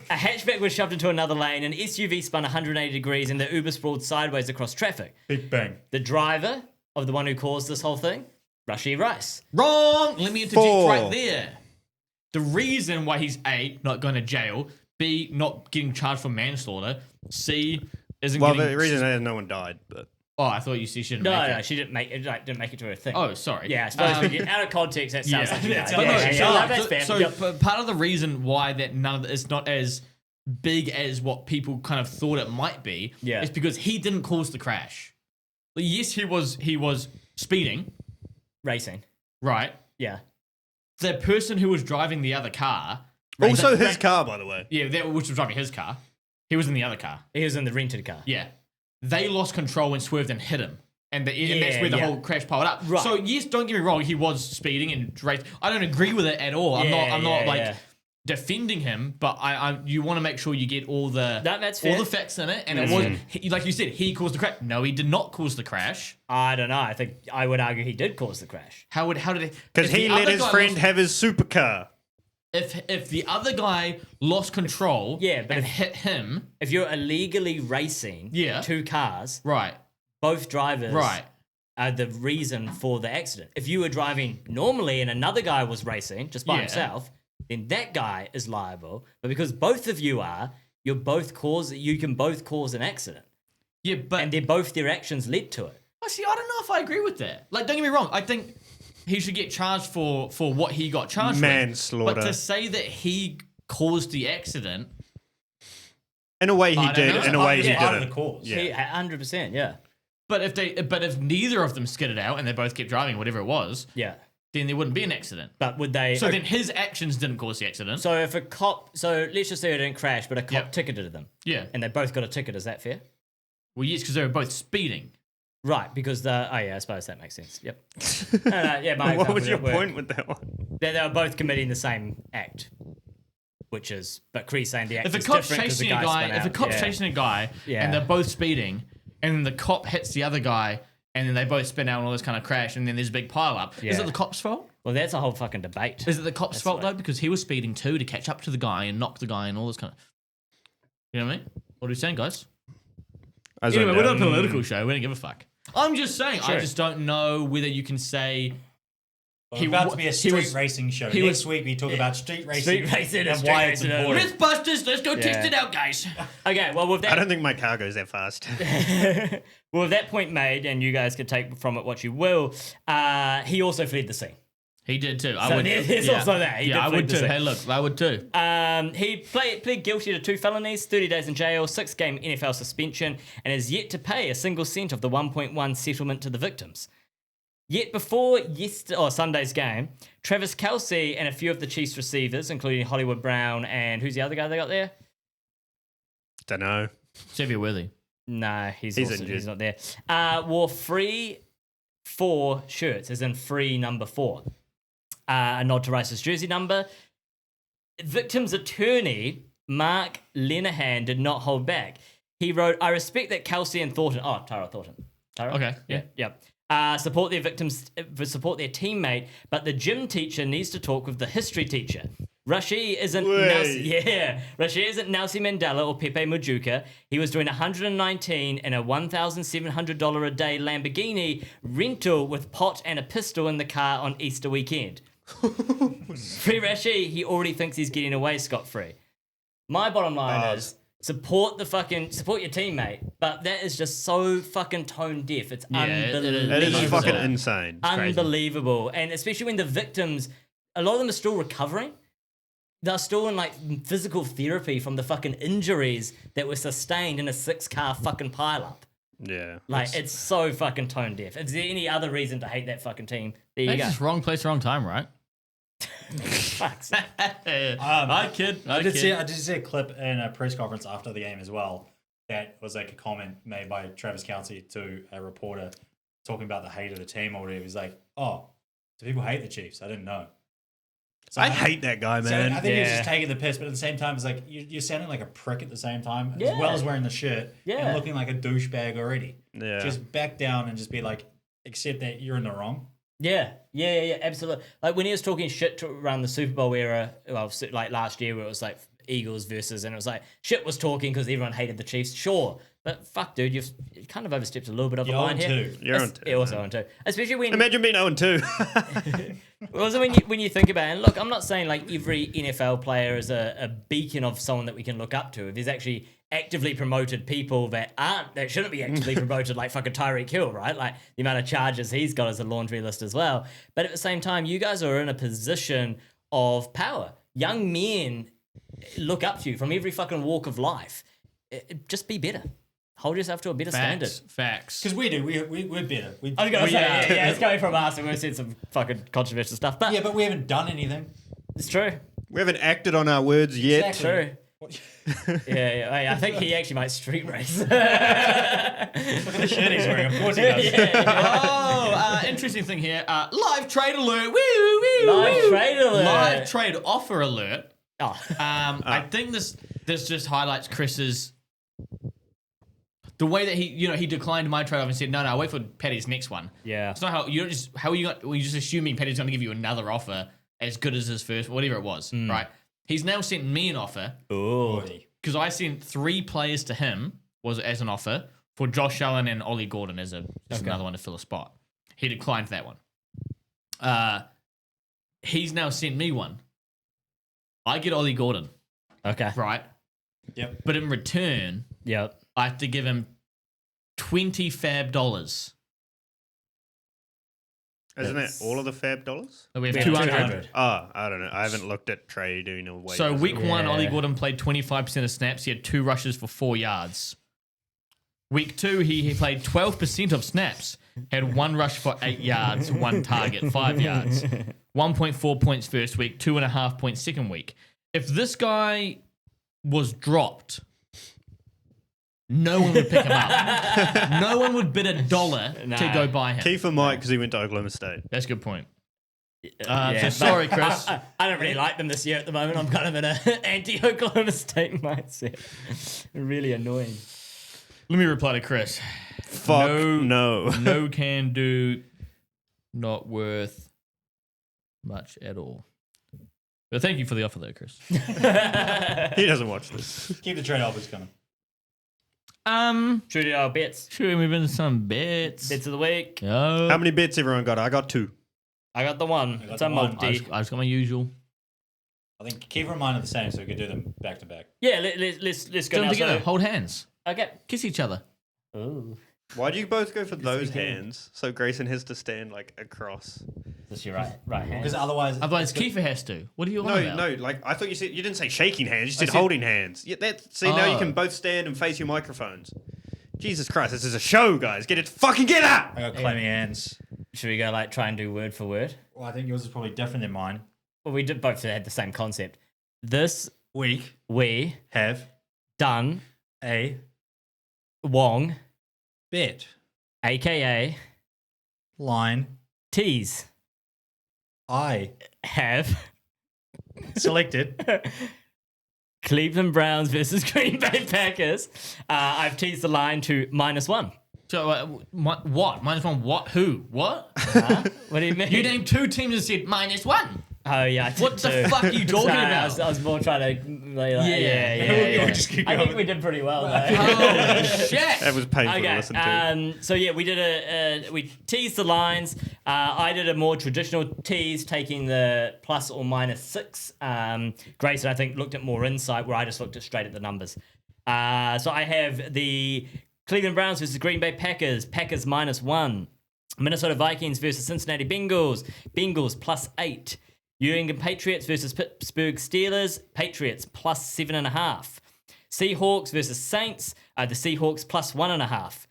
A hatchback was shoved into another lane, an SUV spun 180 degrees, and the Uber sprawled sideways across traffic. Big bang. The driver of the one who caused this whole thing, Rashee Rice. Wrong. Let me interject 4. right there. The reason why he's A, not going to jail, B, not getting charged for manslaughter, C, isn't Well, getting... the reason is no one died, but Oh, I thought you said she didn't No, make no, it. she didn't make it to her thing. Oh, sorry. Yeah, I suppose we get out of context, that sounds like that's But Yeah, no, yeah, so, yeah, that's fair. so Yep. but part of the reason why that none of it's not as big as what people kind of thought it might be Yeah. is because he didn't cause the crash. Like, yes, he was speeding, Racing. right? Yeah. The person who was driving the other car, also his car, by the way. yeah, which was driving his car, he was in the other car. He was in the rented car. Yeah, they lost control and swerved and hit him. And that's where the yeah. whole crash piled up. Right. So yes, don't get me wrong, he was speeding and raced. I don't agree with it at all. I'm not like defending him, but you want to make sure you get all the That's all fair. the facts in it. And it wasn't like you said, he caused the crash. No, he did not cause the crash. I don't know. I think I would argue he did cause the crash. How did he? Because if he the let other his guy friend lost- have his supercar. If the other guy lost control, Yeah, but and if- hit him, If you're illegally racing Yeah. 2 cars, right, both drivers right. are the reason for the accident. If you were driving normally and another guy was racing just by Yeah. himself, then that guy is liable. But because both of you are, you can both cause an accident. Yeah, but And their actions led to it. see, I don't know if I agree with that. Like, don't get me wrong. I think he should get charged for what he got charged with. Manslaughter. But to say that he caused the accident, In a way, he I don't did. know. In a way, he Part of didn't. the cause. Yeah. He, 100%, yeah. but if neither of them skidded out and they both kept driving, whatever it was, Yeah. then there wouldn't be an accident. But would they... So then his actions didn't cause the accident. So if a cop... So let's just say it didn't crash, but a cop Yep. ticketed them. Yeah. And they both got a ticket. Is that fair? Well, yes, because they were both speeding. Right, because I suppose that makes sense. Yep. Yeah, my What was example your didn't work. point with that one? They were both committing the same act, which is, but Cree's saying the act If a is cop's different 'cause the chasing a guy, spun if a out. cop's Yeah. chasing a guy Yeah. and they're both speeding, and then the cop hits the other guy, and then they both spin out and all this kind of crash, and then there's a big pile up. Is Yeah. it the cop's fault? Well, that's a whole fucking debate. Is it the cop's That's fault right. though? Because he was speeding too to catch up to the guy and knock the guy and all this kind of. You know what I mean? What are we saying, guys? Anyway, we're not a political show. We don't give a fuck. I'm just saying. I Sure. just don't know whether you can say. Well, it's about to be a he street was- racing show. he Next was- week we talk about street racing, Street racing and and street why it's racing. important. Mythbusters, let's go test Yeah. it out, guys. Okay, well, with I that, don't think my car goes that fast. well, with that point made, and you guys can take from it what you will, he also fled the scene. He did too. So there's also that. He did I fled would the too. scene. Hey, look, I would too. He pled guilty to 2 felonies, 30 days in jail, 6-game NFL suspension, and is yet to pay a single cent of the 1.1 settlement to the victims. Yet before Sunday's game, Travis Kelce and a few of the Chiefs receivers, including Hollywood Brown and who's the other guy they got there? Don't know. Xavier Worthy. No, He's he's injured. not there. Wore free 4 shirts, as in free number 4. A nod to Rice's jersey number. Victim's attorney, Mark Lenehan, did not hold back. He wrote, I respect that Kelsey and Thornton... Oh, Tyra Thornton. Tyra? Okay, yeah. Yep. Support their victims, support their teammate, but the gym teacher needs to talk with the history teacher. Rashee isn't Rashee isn't Nelson Mandela or Pepe Mujuka. He was doing 119 in a $1,700 a day Lamborghini rental with pot and a pistol in the car on Easter weekend. Free Rashee, he already thinks he's getting away scot-free. My bottom line is support your teammate, but that is just so fucking tone deaf. It's Yeah, it is. unbelievable. It is Leave fucking it. insane. crazy. Unbelievable. And especially when the victims, a lot of them are still recovering. they're still in like physical therapy from the fucking injuries that were sustained in a 6-car fucking pileup. Yeah. Like, it's so fucking tone deaf. If there's any other reason to hate that fucking team, there you It's go. just wrong place, wrong time, right? Fuck's sake. I kid. I did see a clip in a press conference after the game as well. That was like a comment made by Travis Kelce to a reporter talking about the hate of the team or whatever. He's like, "Oh, do people hate the Chiefs? I didn't know." So I hate that guy, So man. I think he was just taking the piss, but at the same time, it's like you're sounding like a prick at the same time, as well as wearing the shirt and looking like a douchebag already. Yeah. Just back down and just be like, accept that you're in the wrong. Yeah, absolutely. Like when he was talking shit around the Super Bowl era, well, like last year where it was like Eagles versus, and it was like shit was talking because everyone hated the Chiefs. Sure, but fuck, dude, you've kind of overstepped a little bit of a line here. You're on 2. Yeah, also on 2. Especially when Imagine being 0-2. also when you think about it, and look, I'm not saying like every NFL player is a beacon of someone that we can look up to. If there's actually actively promoted people that shouldn't be actively promoted, like fucking Tyreek Hill, right? Like the amount of charges he's got as a laundry list as well. But at the same time, you guys are in a position of power. Young men look up to you from every fucking walk of life. Just be better. Hold yourself to a better standard. Facts. Because we do. We're better. I was going to say, yeah, it's coming from us, and we've said some fucking controversial stuff. But Yeah, but we haven't done anything. it's true. We haven't acted on our words yet. Exactly. True. Yeah. Hey, I think he actually might street race. Look at the shirt he's wearing. Of course he does. Oh, interesting thing here. Live trade alert. Woo, woo, Live woo. trade alert. Live trade offer alert. Oh. I think this just highlights Chris's the way that he declined my trade offer and said no, wait for Paddy's next one. Yeah. It's not how are you just assuming Paddy's going to give you another offer as good as his first, whatever it was, right? He's now sent me an offer Ooh. because I sent 3 players to him as an offer for Josh Allen and Ollie Gordon as another one to fill a spot. He declined that one. He's now sent me one. I get Ollie Gordon, Okay. right? Yep. But in return, Yep. I have to give him $20 fab dollars. Isn't that all of the fab dollars? So we have Yeah, 200. Oh, I don't know. I haven't looked at trading away. So week 1, Yeah. Ollie Gordon played 25% of snaps. He had 2 rushes for 4 yards. Week 2, he played 12% of snaps. Had 1 rush for 8 yards, 1 target, 5 yards. 1.4 points first week, 2.5 points second week. If this guy was dropped, no one would pick him up. No one would bid $1 to go buy him. Key for Mike because he went to Oklahoma State. That's a good point. Yeah, So sorry, Chris. I don't really like them this year at the moment. I'm kind of in an anti-Oklahoma State mindset. Really annoying. Let me reply to Chris. Fuck no. No can do, not worth much at all. But thank you for the offer though, Chris. He doesn't watch this. Keep the trade offers coming. Should we do our bets? Should we move into some bets? Bets of the week. Oh. How many bets everyone got? I got 2. I got the one. got It's the a one. multi. I just got my usual. I think keep in mind are the same, so we could do them back to back. Yeah, let's Do go them now. together. So, Hold hands. okay. Kiss each other. Ooh. Why do you both go for those hands? So Grayson has to stand like across. That's your right hand. Because otherwise, Otherwise, Kiefer has to. What are you on No, about? no. Like I thought you said. You didn't say shaking hands. You said said- holding hands. Yeah, now you Oh. can both stand and face your microphones. Jesus Christ, this is a show, guys. Get out! I got claiming hands. Should we go like try and do word for word? Well, I think yours is probably different than mine. Well, we did both had the same concept. This Week we have done a Wong, bet aka line. tease, I have selected Cleveland Browns versus Green Bay Packers. I've teased the line to -1. So, what? -1 what? Who? What? What do you mean? You named 2 teams and said -1. Oh yeah. I What did the too. fuck are you talking Sorry, about? I was more trying to. Yeah. We'll just keep I think going. we did pretty well though. Holy shit. That was painful to listen to. So yeah, we did we teased the lines. I did a more traditional tease, taking the plus or -6. Grayson, I think, looked at more insight, where I just looked straight at the numbers. So I have the Cleveland Browns versus Green Bay Packers. Packers -1. Minnesota Vikings versus Cincinnati Bengals. Bengals +8. New England Patriots versus Pittsburgh Steelers. Patriots plus 7.5. Seahawks versus Saints. The Seahawks plus 1.5.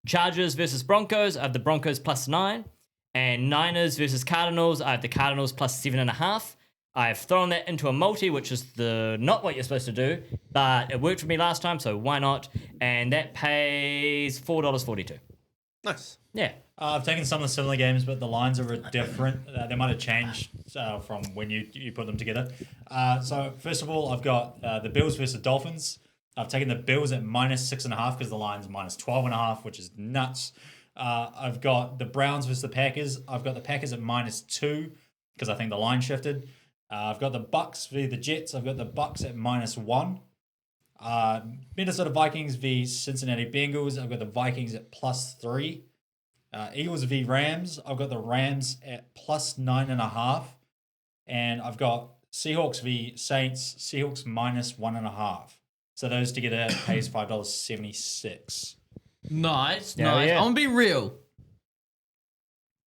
Chargers versus Broncos. The Broncos plus 9. And Niners versus Cardinals. The Cardinals plus 7.5. I've thrown that into a multi, which is not what you're supposed to do, but it worked for me last time, so why not? And that pays $4.42. Nice. Yeah. I've taken some of the similar games, but the lines are different. They might have changed from when you put them together. So first of all, I've got the Bills versus Dolphins. I've taken the Bills at minus 6.5 because the line's minus 12.5, which is nuts. I've got the Browns versus the Packers. I've got the Packers at minus 2 because I think the line shifted. I've got the Bucks v the Jets. I've got the Bucks at minus 1. Minnesota Vikings v Cincinnati Bengals. I've got the Vikings at plus 3. Eagles v Rams. I've got the Rams at plus 9.5. And I've got Seahawks v Saints. Seahawks minus 1.5. So those together pays $5.76. Nice. Yeah. I'm gonna be real.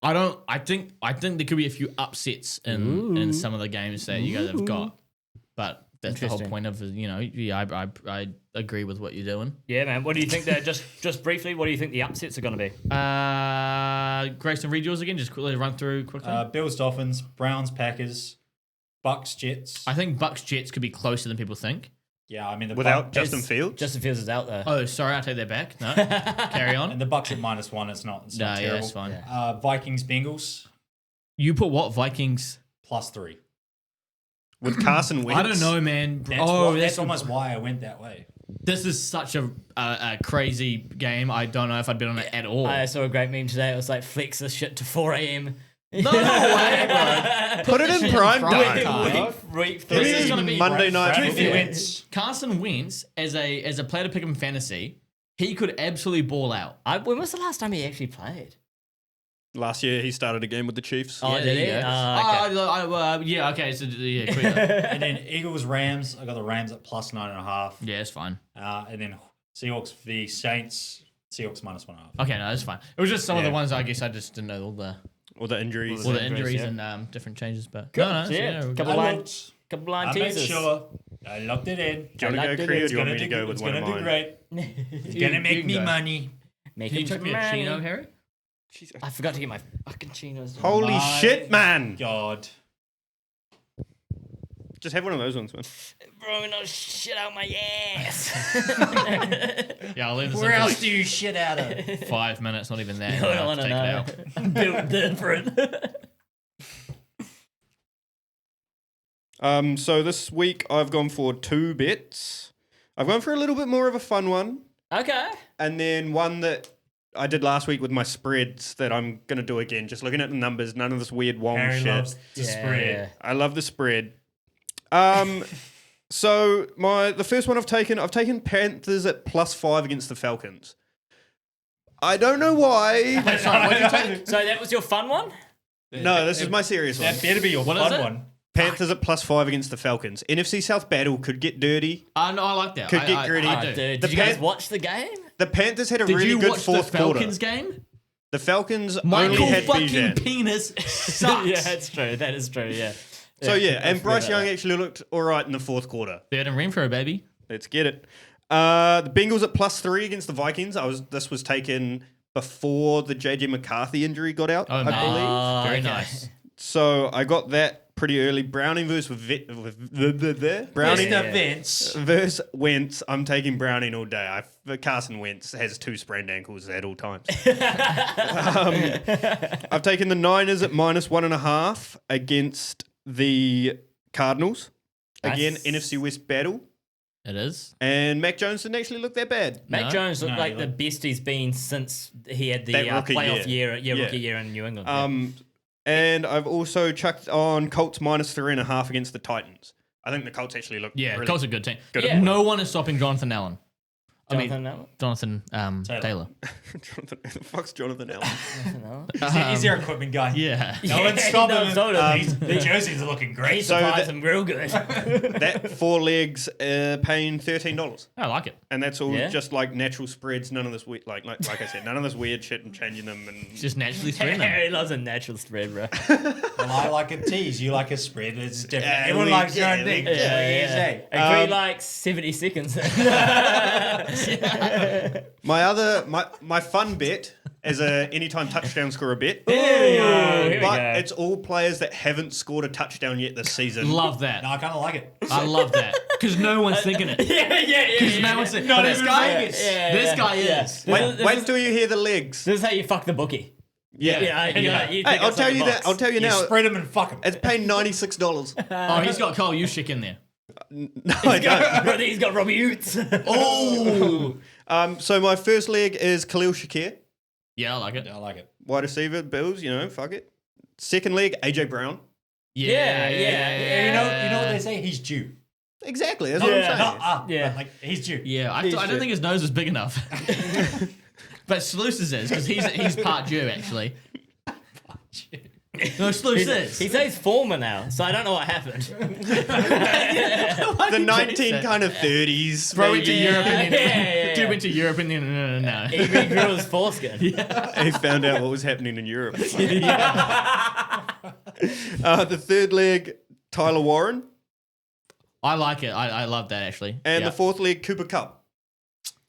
I think there could be a few upsets in some of the games that you guys have got, but that's the whole point of I agree with what you're doing. Yeah, man. What do you think that just briefly? What do you think the upsets are going to be? Grayson, read yours again. Just quickly run through quickly. Bills Dolphins, Browns Packers, Bucks Jets. I think Bucks Jets could be closer than people think. Yeah, I mean the Without Bucks, Justin Fields? Justin Fields is out there. Oh, sorry, I take that back. No, carry on. and the Bucks at minus 1. It's not terrible. Yeah, it's fine. Yeah. Vikings Bengals You put what Vikings? plus 3. With Carson Wentz? I don't know, man. That's almost why I went that way. This is such a crazy game. I don't know if I'd bet on it at all. I saw a great meme today. It was like, flex this shit to 4 a.m. No way, bro. Put it in prime prime time. time. Week Give This is me gonna be Monday night Bradley football. Wentz. Carson Wentz, as a player to pick him in fantasy, he could absolutely ball out. When was the last time he actually played? Last year, he started a game with the Chiefs. Oh, Yeah, did he? there you go. Okay. Yeah, okay. So, yeah, quick. And then Eagles Rams. I got the Rams at plus 9.5. Yeah, it's fine. And then Seahawks v Saints. Seahawks minus 1.5. Okay, no, that's fine. It was just some of the Yeah. ones I guess I just didn't know All the injuries. all the injuries, injuries yeah. and different changes. But Cool. no, So, yeah, we're couple good. line- Couple blind I made teasers. sure. I locked it in. Do you want to go, Cree, or do you want me to go with it's one of gonna do mine? great. It's You- gonna you make can me go. money. Make Can you him chuck me a money. chino, Harry? I forgot to get my fucking chinos. Holy My shit, man. God. Just have one of those ones, man. Bro, no shit out my ass. Yeah, I'll leave this Where in for else do you shit out of? like 5 minutes, not even that. I and don't I'll want to take it know. out. Built different. So this week I've gone for 2 bets. I've gone for a little bit more of a fun one, Okay. and then one that I did last week with my spreads that I'm gonna do again. Just looking at the numbers, none of this weird wong Harry shit. loves to spread. I love the spread. So the first one I've taken Panthers at +5 against the Falcons. I don't know why. Sorry, what did you take? So that was your fun one? No, this is my serious one. That better be your What is fun it? one. Panthers at +5 against the Falcons. NFC South battle could get dirty. No, I like that. Could get gritty. I do. Did The you guys Pan- watch the game? The Panthers had a Did really you good watch the fourth quarter. Falcons game? The Falcons Michael only had fucking Bijan. Penis sucks. Yeah, that's true. That is true. Yeah. So yeah, and that's Bryce better. Young actually looked all right in the fourth quarter. Third and Renfro, baby. Let's get it. The Bengals at +3 against the Vikings. This was taken before the JJ McCarthy injury got out, Oh, I man. believe. Very okay. nice. So I got that pretty early. Browning versus Browning Mr. Vince. versus Wentz. I'm taking Browning all day. Carson Wentz has 2 sprained ankles at all times. I've taken the Niners at -1.5 against the Cardinals. Again, Nice. NFC West battle. It is. And Mac Jones didn't actually look that bad. Mac No. Jones looked No, like he the looked- best he's been since he had the That rookie playoff year. rookie year in New England. And I've also chucked on Colts -3.5 against the Titans. I think the Colts actually look Yeah, really Colts are a good team. good. Yeah. No one is stopping Jonathan Allen. Jonathan Taylor. Jonathan, who the fuck's Jonathan Allen? He's their equipment guy. Yeah. No one's stopping him. He's The jerseys are looking great. He supplies them real good. That 4 legs paying $13. I like it. And that's all Yeah. just like natural spreads, none of this weird, like I said, none of this weird shit and changing them. And It's just naturally spreading them. Harry loves a natural spread, bro. Well, I like a tease. You like a spread. It's different. Yeah, Everyone we- likes their yeah, own thing. we- What do you say? And Cree likes 70 seconds. my fun bet is a anytime touchdown scorer bet. Here we But go. it's all players that haven't scored a touchdown yet this season. Love that. No, I kind of like it. I love that. Because no one's thinking it. yeah. Because no one's thinking it. This even guy Vegas. is. This guy is. Wait till you hear the legs. This is how you fuck the bookie. Yeah. You Hey, I'll tell you that. I'll tell you You now. spread them and fuck them. It's paying $96. Oh, he's got Cole Yushik in there. No, I don't. He's got Robbie Utes. Oh. So my first leg is Khalil Shakir, Yeah, I like it. I like it. wide receiver, Bills. Fuck it. Second leg, AJ Brown. Yeah. You know what they say? He's due. Exactly. That's what I'm saying. Yeah. But, like, he's due. Yeah, I don't think his nose is big enough. But Sluice's is, because he's part Jew, actually. No, Sluice is. He says former now, so I don't know what happened. The 19 kind of 30s. Bro went to maybe. Europe and then Yeah. dude went to Europe and then no. He regrew his foreskin. He found out what was happening in Europe. The third leg, Tyler Warren. I like it. I love that actually. And Yeah. the fourth leg, Cooper Kupp.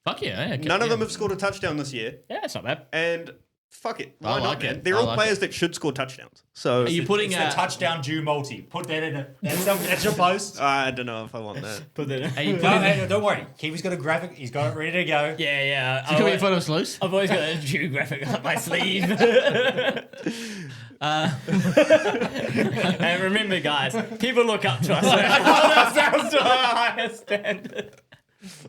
Fuck yeah. None of them have scored a touchdown this year. Yeah, it's not bad. And fuck it. I Why not, like man? it. They're I all like players it. that should score touchdowns. So Are you putting It's the touchdown due multi. Put that in it. That's your post. I don't know if I want that. Put that in. Are you No, putting hey, don't worry. Kiwi's got a graphic. He's got it ready to go. Yeah. Can we get a photo of Sluice? I've always got a Jew graphic up my sleeve. And remember, guys, people look up to us. Hold ourselves to a higher standard.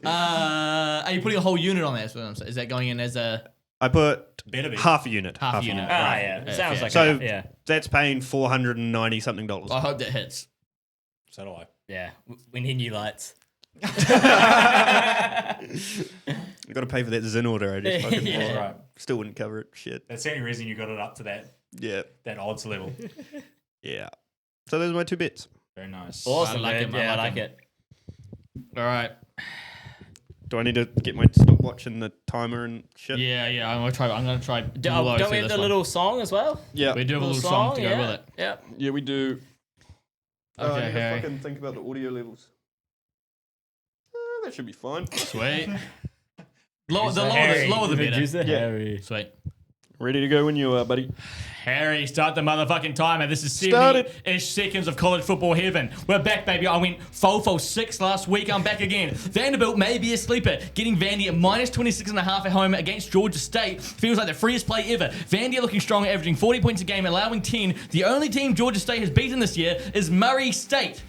Are you putting a whole unit on that? Is that going in as a I put Better be. half a unit. half unit? Ah, Right. yeah. Sounds fair. like So yeah. that's paying $490 something. I hope that hits. So do I. Yeah. We need new lights. I got to pay for that Zin order. I just fucking Yeah. That's right. still wouldn't cover it. Shit. That's the only reason you got it up to that Yeah. odds level. Yeah. So those are my two bets. Very nice. Awesome, I like dude. him, I Yeah, I like like him. it. All right. Do I need to get my stopwatch and the timer and shit? Yeah. I'm gonna try. Don't we have the little song as well? Yeah. We do have a little song to go yeah. with it. Yeah. Yeah, we do. I Okay, need to Harry. fucking think about the audio levels. That should be fine. Sweet. Lower the better. Producer Yeah. Harry. Sweet. Ready to go when you are, buddy. Harry, start the motherfucking timer. This is Started. 70-ish seconds of college football heaven. We're back, baby. I went 4-6 last week. I'm back again. Vanderbilt may be a sleeper. Getting Vandy at minus 26.5 at home against Georgia State feels like the freest play ever. Vandy are looking strong, averaging 40 points a game, allowing 10. The only team Georgia State has beaten this year is Murray State,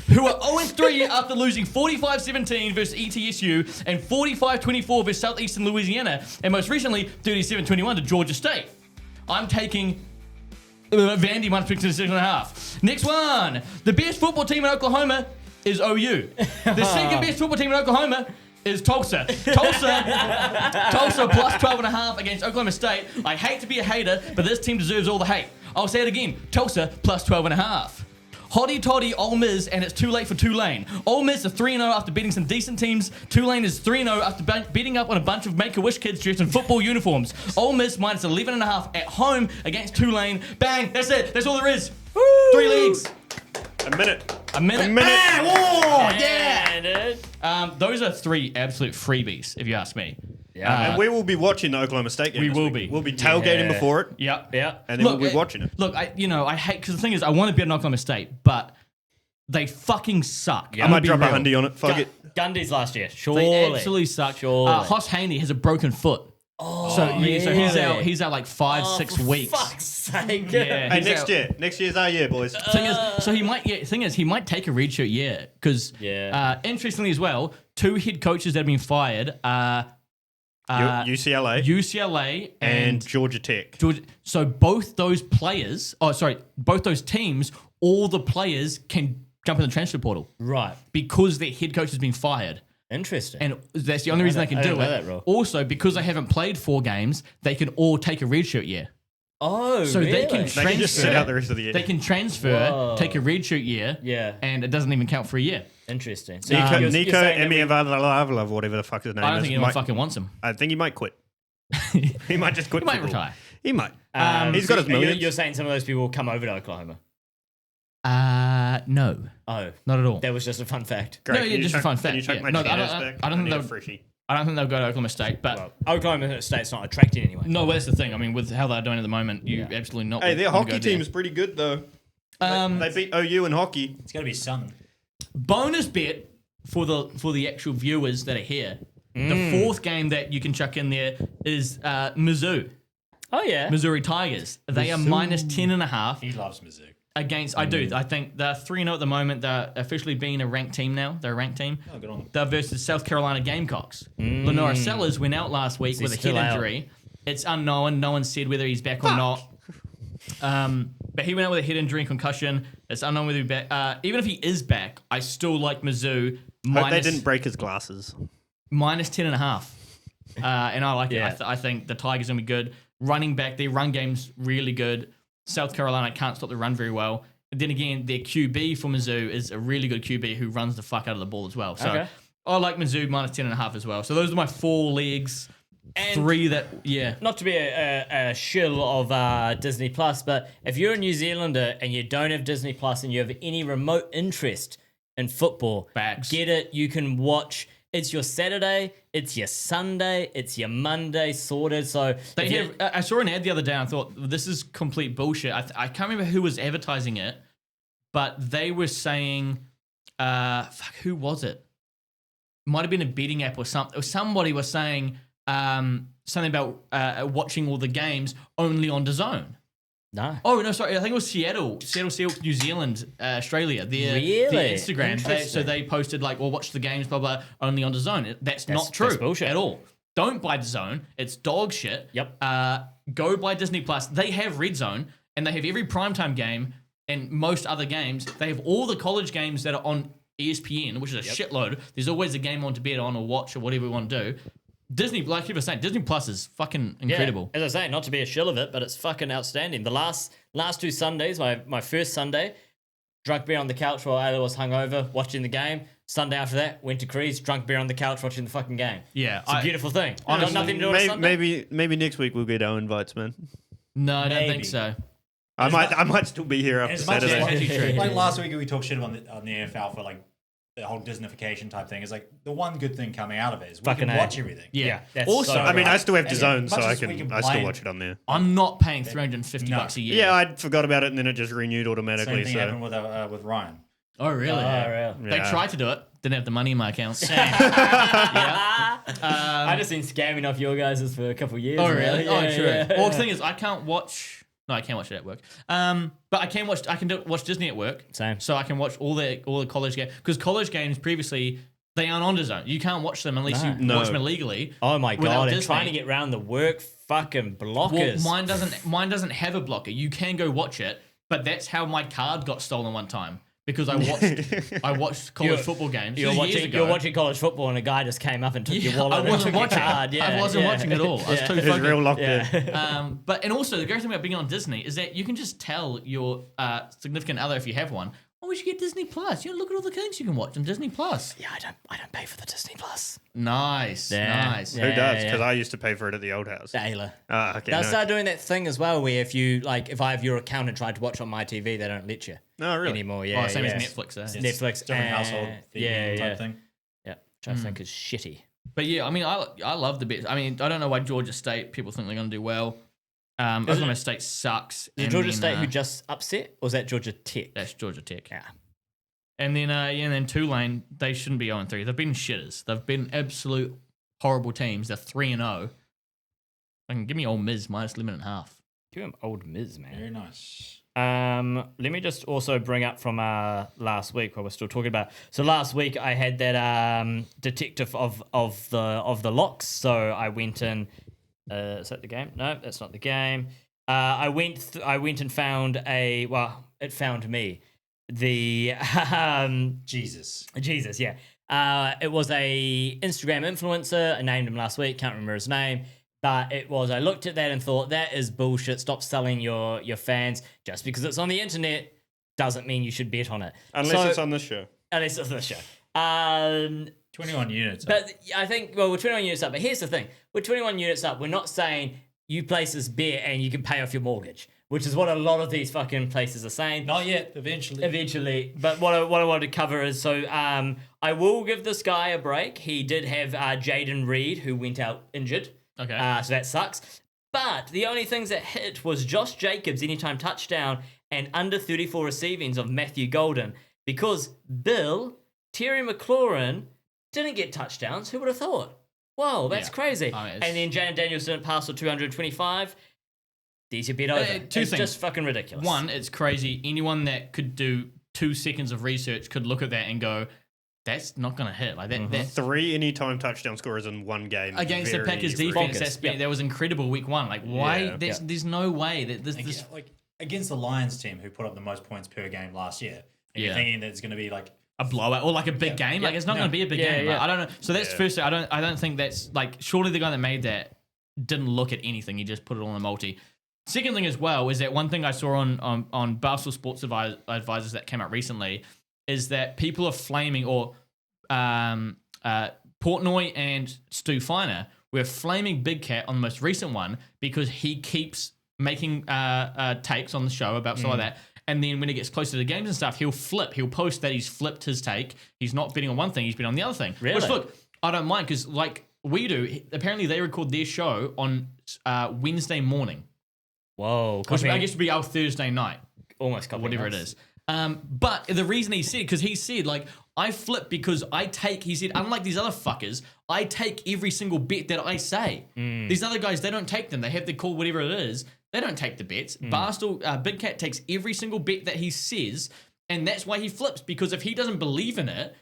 who are 0-3 after losing 45-17 versus ETSU and 45-24 versus Southeastern Louisiana, and most recently 37-21 to Georgia State. I'm taking Vandy minus 26.5. Next one. The best football team in Oklahoma is OU. The second best football team in Oklahoma is Tulsa. Tulsa plus 12.5 against Oklahoma State. I hate to be a hater, but this team deserves all the hate. I'll say it again. Tulsa plus 12.5. Hotty toddy Ole Miss, and it's too late for Tulane. Ole Miss are 3-0 after beating some decent teams. Tulane is 3-0 after beating up on a bunch of Make-A-Wish kids dressed in football uniforms. Ole Miss minus 11.5 at home against Tulane. Bang! That's it. That's all there is. Woo! 3 leagues. A minute. A minute. A minute. Bang! Whoa! Yeah! dude. Those are 3 absolute freebies, if you ask me. Yeah. And we will be watching the Oklahoma State game. We this will week. be. We'll be tailgating Yeah. before it. Yep. Yeah. And then we'll be watching it. Look, I hate, because the thing is, I want to be at Oklahoma State, but they fucking suck. I might drop a hundy on it. Fuck it. Gundy's last year. Surely. They absolutely suck. Surely. Hoss Haney has a broken foot. So he's out like 5-6 weeks. Fuck's sake. Yeah, Hey, he's next out. year. Next year's our year, boys. Thing is, he might take a redshirt year because, Yeah. interestingly as well, 2 head coaches that have been fired are UCLA UCLA and Georgia Tech. Georgia. So both those teams, all the players can jump in the transfer portal Right. because their head coach has been fired. Interesting. And that's the only reason they can I do didn't know it. that rule. Also, because they haven't played 4 games, they can all take a redshirt year. Oh, So really? they can They can just sit out the rest of the year. They can transfer, Whoa. take a redshirt year, Yeah. and it doesn't even count for a year. Interesting. So Nico you're saying that we- Emiavalavlov, whatever the fuck his name I don't is. think anyone fucking wants him. I think he might quit. He might just quit. He might football. retire. He might. He's got his millions. You're saying some of those people will come over to Oklahoma. No, Oh, not at all. that was just a fun fact. Great. No, Can yeah, you just a chuck- fun can fact. you chuck Yeah. my No, I Cheetos don't- back? I don't need think a they'll- freshie. I don't think they'll go to Oklahoma State, but Well, Oklahoma State's not attracting anyone. no, well, that's the thing. I mean, with how they're doing at the moment, you absolutely not. Hey, their wanna hockey go there. team's pretty good though. Um, They beat OU in hockey. It's going to be sun. bonus bet for the actual viewers that are here. The fourth game that you can chuck in there is Mizzou, Oh yeah. Missouri Tigers. They are minus 10.5 He loves Mizzou. against. I do. I think they're 3-0 at the moment. They're officially being a ranked team now. They're a ranked team. Oh, good on them. They're versus South Carolina Gamecocks. Lenora Sellers went out last week with a still head out? injury. It's unknown. No one said whether he's back or not. But he went out with a head injury and concussion. It's unknown whether he's back. Even if he is back, I still like Mizzou. Hope they didn't break his glasses. Minus 10.5. And I like Yeah. it. I think the Tigers are going to be good. Running back, their run game's really good. South Carolina can't stop the run very well. And then again, their QB for Mizzou is a really good QB who runs the fuck out of the ball as well. So Okay. I like Mizzou minus 10.5 as well. So those are my 4 legs. And 3 that, yeah. not to be a shill of Disney Plus, but if you're a New Zealander and you don't have Disney Plus and you have any remote interest in football, Facts. get it. You can watch. It's your Saturday, it's your Sunday, it's your Monday sorted. So They if you- have, I saw an ad the other day and I thought, this is complete bullshit. I can't remember who was advertising it, but they were saying, who was it? Might have been a betting app or something. Or somebody was saying something about watching all the games only on DAZN. no. Oh, no, sorry. I think it was Seattle Seahawks, New Zealand, Australia. Their Really? Instagram. So Interesting. they posted like, well, watch the games, blah, blah, only on DAZN. That's not true that's bullshit. at all. Don't buy DAZN. It's dog shit. Yep. Go buy Disney Plus. They have Red Zone, and they have every primetime game and most other games. They have all the college games that are on ESPN, which is a shitload. There's always a game on to bet on or watch or whatever we want to do. Disney, like you were saying, Disney Plus is fucking incredible. Yeah, as I say, not to be a shill of it, but it's fucking outstanding. The last 2 Sundays, my first Sunday, drunk beer on the couch while Ayla was hungover, watching the game. Sunday after that, went to Crease, drunk beer on the couch, watching the fucking game. Yeah, It's a beautiful thing. honestly, Got nothing to do on a Sunday. Maybe next week we'll get our invites, man. No, I don't Maybe. think so. I might still be here after As much Saturday. as Actually true. like last week we talked shit on the NFL for like the whole Disneyfication type thing. Is like the one good thing coming out of it is we Fucking can A. watch everything. Yeah. that's Also, so I mean, I still have And DAZN, as so much I as we can I still blame- watch it on there. I'm not paying $350 No. a year. Yeah, I forgot about it, and then it just renewed Same automatically. thing So happened with Ryan. Oh, really? Oh, real. They Yeah. tried to do it. Didn't have the money in my account. I just been scamming off your guys' for a couple of years. Oh, now. really? Yeah, Oh, true. yeah. Well, the thing is, I can't watch. No, I can't watch it at work. But I can watch. Watch Disney at work. Same. So I can watch all the college games because college games previously they aren't on DAZN. You can't watch them unless you No. watch them illegally. Oh my without god! And Disney. trying to get around the work fucking Well, blockers. mine doesn't. Mine doesn't have a blocker. You can go watch it, but that's how my card got stolen one time because I watched college football games. You're This is years ago. watching college football, and a guy just came up and took your Yeah, wallet I and wasn't took your watching. card. Yeah, I wasn't yeah. watching at all. I was too it's focused. real locked in. Yeah. But and also the great thing about being on Disney is that you can just tell your significant other if you have one. Oh, we should get Disney Plus. You know, look at all the things you can watch on Disney Plus. Yeah, I don't pay for the Disney Plus. Nice, Yeah. nice. Yeah. Who does? Because I used to pay for it at the old house. Ayla. Okay. They'll No. start doing that thing as well where if I have your account and tried to watch on my TV, they don't let you No, really. anymore. Yeah, Oh, same yeah. as Netflix. It's Netflix, different household theme yeah, type yeah. thing. Yeah, which I think is shitty. But yeah, I mean, I love the bit. I mean, I don't know why Georgia State people think they're going to do well. Oklahoma State sucks. Is it and Georgia then, State who just upset, or was that Georgia Tech? That's Georgia Tech. Yeah. And then and then Tulane, they shouldn't be 0-3. They've been shitters. They've been absolute horrible teams. They're 3-0. Give me Ole Miss minus 11.5. Give him old Miz, man. Very nice. Let me just also bring up from last week while we're still talking about. So last week I had that detective of the locks. So I went in. Is that the game? No, that's not the game. I went and found it found me. The Jesus. Jesus, yeah. It was a Instagram influencer. I named him last week. Can't remember his name. But it was, I looked at that and thought, that is bullshit. Stop selling your fans. Just because it's on the internet doesn't mean you should bet on it. Unless it's on this show. Unless it's on the show. 21 units. But I think, well, we're 21 units up. But here's the thing. We're 21 units up. We're not saying you place this bet and you can pay off your mortgage, which is what a lot of these fucking places are saying. Not yet, eventually. Eventually. But what I wanted to cover is, so I will give this guy a break. He did have Jaden Reed, who went out injured. Okay. So that sucks. But the only things that hit was Josh Jacobs' anytime touchdown and under 34 receivings of Matthew Golden, because Bill, Terry McLaurin didn't get touchdowns. Who would have thought? Whoa, that's crazy. And then Jaden Daniels didn't pass for 225. These are bet over. Two it's things. just fucking ridiculous. One, it's crazy. Anyone that could do 2 seconds of research could look at that and go, that's not going to hit. Like that. 3 anytime touchdown scorers in one game Against the Packers defense, that was incredible week 1. Like, why? Yeah. There's no way that this Like against the Lions team, who put up the most points per game last year. And you're Yeah. thinking that it's going to be like a blowout or like a big game. Like, it's not going to be a big game. Like, I don't know. So that's first. I don't think that's like. Surely the guy that made that didn't look at anything. He just put it on a multi. Second thing as well is that one thing I saw on Barstool Sports Advisors that came out recently is that people are flaming, or Portnoy and Stu Feiner were flaming Big Cat on the most recent one because he keeps making takes on the show about stuff like that. And then when it gets closer to the games and stuff, he'll post that he's flipped his take. He's not betting on one thing, he's betting on the other thing. Really? Which, look, I don't mind, because like we do, apparently they record their show on Wednesday morning. Whoa. Which I guess would be our Thursday night. Almost copy Whatever it is. But the reason he said, because he said, like, I flip because he said, unlike these other fuckers, I take every single bet that I say. These other guys, they don't take them. They have to call whatever it is. They don't take the bets. Barstool, Big Cat takes every single bet that he says, and that's why he flips, because if he doesn't believe in it,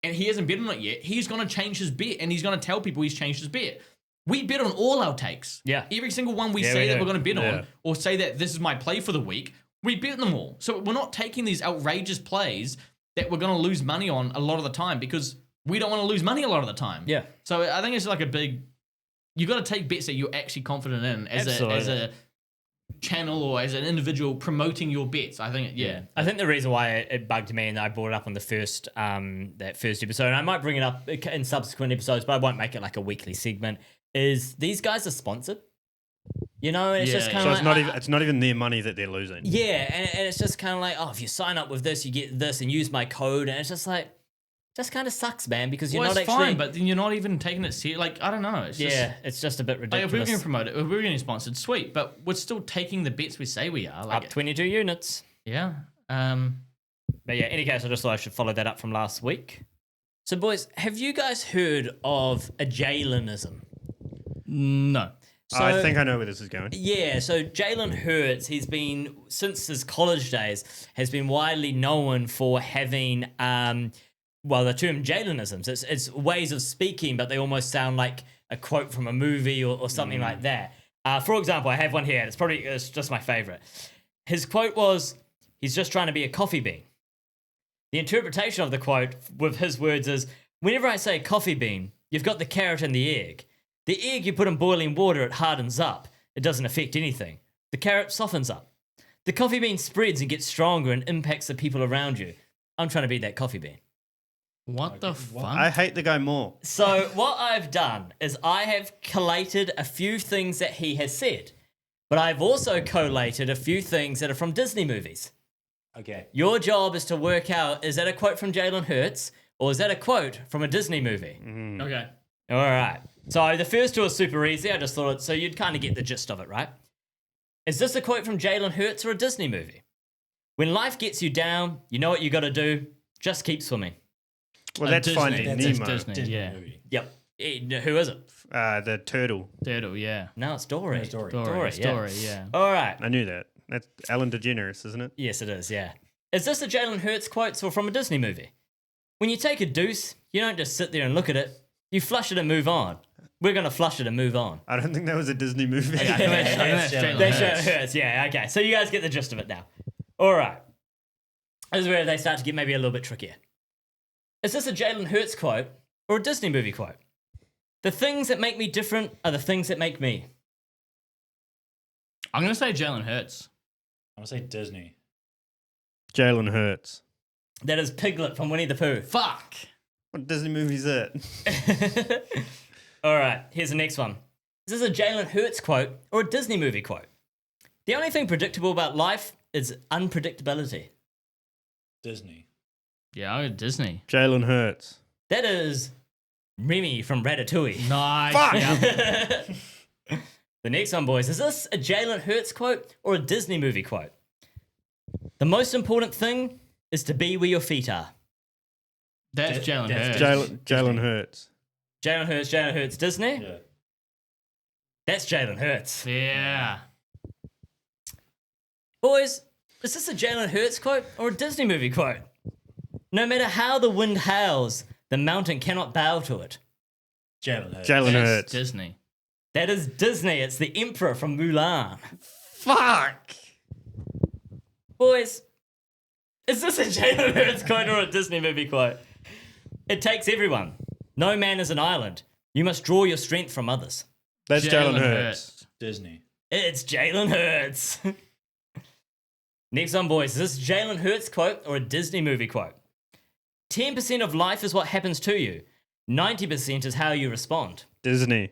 and he hasn't bet on it yet, he's going to change his bet, and he's going to tell people he's changed his bet. We bet on all our takes. Yeah. Every single one we say that we're going to bet on, or say that this is my play for the week, we bet them all. So we're not taking these outrageous plays that we're going to lose money on a lot of the time, because we don't want to lose money a lot of the time. Yeah. So I think it's like a big, you got to take bets that you're actually confident in as a channel or as an individual promoting your bets. I think, I think the reason why it bugged me, and I brought it up on the first episode, and I might bring it up in subsequent episodes, but I won't make it like a weekly segment, is these guys are sponsored. You know, it's just kind of it's not even their money that they're losing. Yeah, and it's just kind of like, oh, if you sign up with this, you get this, and use my code, and it's just like, just kind of sucks, man, because you're not it's actually fine, but then you're not even taking it seriously. Like, I don't know. It's just, it's just a bit ridiculous. like, if we were going to promote it, if we were getting sponsored, sweet, but we're still taking the bets we say we are. Like, Up 22 units. Yeah. But yeah, any case, I just thought I should follow that up from last week. So, boys, have you guys heard of a Jalenism? No. So, I think I know where this is going. Yeah, so Jalen Hurts, he's been, since his college days, has been widely known for having, the term Jalenisms. It's ways of speaking, but they almost sound like a quote from a movie or something like that. For example, I have one here, and it's just my favorite. His quote was, he's just trying to be a coffee bean. The interpretation of the quote with his words is, whenever I say coffee bean, you've got the carrot and the egg. The egg you put in boiling water, it hardens up. It doesn't affect anything. The carrot softens up. The coffee bean spreads and gets stronger and impacts the people around you. I'm trying to be that coffee bean. What the fuck? I hate the guy more. So what I've done is I have collated a few things that he has said, but I've also collated a few things that are from Disney movies. Okay. Your job is to work out, is that a quote from Jalen Hurts or is that a quote from a Disney movie? Okay. All right. So the first two are super easy. I just thought so you'd kind of get the gist of it, right? Is this a quote from Jalen Hurts or a Disney movie? When life gets you down, you know what you got to do? Just keep swimming. Well, that's Disney. Finding That's Nemo. Disney, yeah. Movie. Yep. Who is it? The turtle. Turtle, yeah. No, it's Dory. No, it's Dory. Story, yeah. All right. I knew that. That's Ellen DeGeneres, isn't it? Yes, it is, yeah. Is this a Jalen Hurts quote or from a Disney movie? When you take a deuce, you don't just sit there and look at it. You flush it and move on. We're going to flush it and move on. I don't think that was a Disney movie. I think that's Jalen That's Hurts. Jalen Hurts, yeah, okay. So you guys get the gist of it now. All right. This is where they start to get maybe a little bit trickier. Is this a Jalen Hurts quote or a Disney movie quote? The things that make me different are the things that make me. I'm going to say Jalen Hurts. I'm going to say Disney. Jalen Hurts. That is Piglet from Winnie the Pooh. Fuck. What Disney movie is that? All right, here's the next one. Is this a Jalen Hurts quote or a Disney movie quote? The only thing predictable about life is unpredictability. Disney. Yeah, I'll go Disney. Jalen Hurts. That is Remy from Ratatouille. Nice. Fuck. Yeah. The next one, boys. Is this a Jalen Hurts quote or a Disney movie quote? The most important thing is to be where your feet are. That's Jalen that's Hurts. Jalen Hurts. Jalen Hurts, Disney? Yeah. That's Jalen Hurts. Yeah. Boys, is this a Jalen Hurts quote or a Disney movie quote? No matter how the wind howls, the mountain cannot bow to it. Jalen Hurts. Jalen That's Hurts. Disney. That is Disney. It's the Emperor from Mulan. Fuck. Boys, is this a Jalen Hurts quote or a Disney movie quote? It takes everyone. No man is an island. You must draw your strength from others. That's Jalen Hurts. Disney. It's Jalen Hurts. Next one, boys. Is this Jalen Hurts quote or a Disney movie quote? 10% of life is what happens to you. 90% is how you respond. Disney.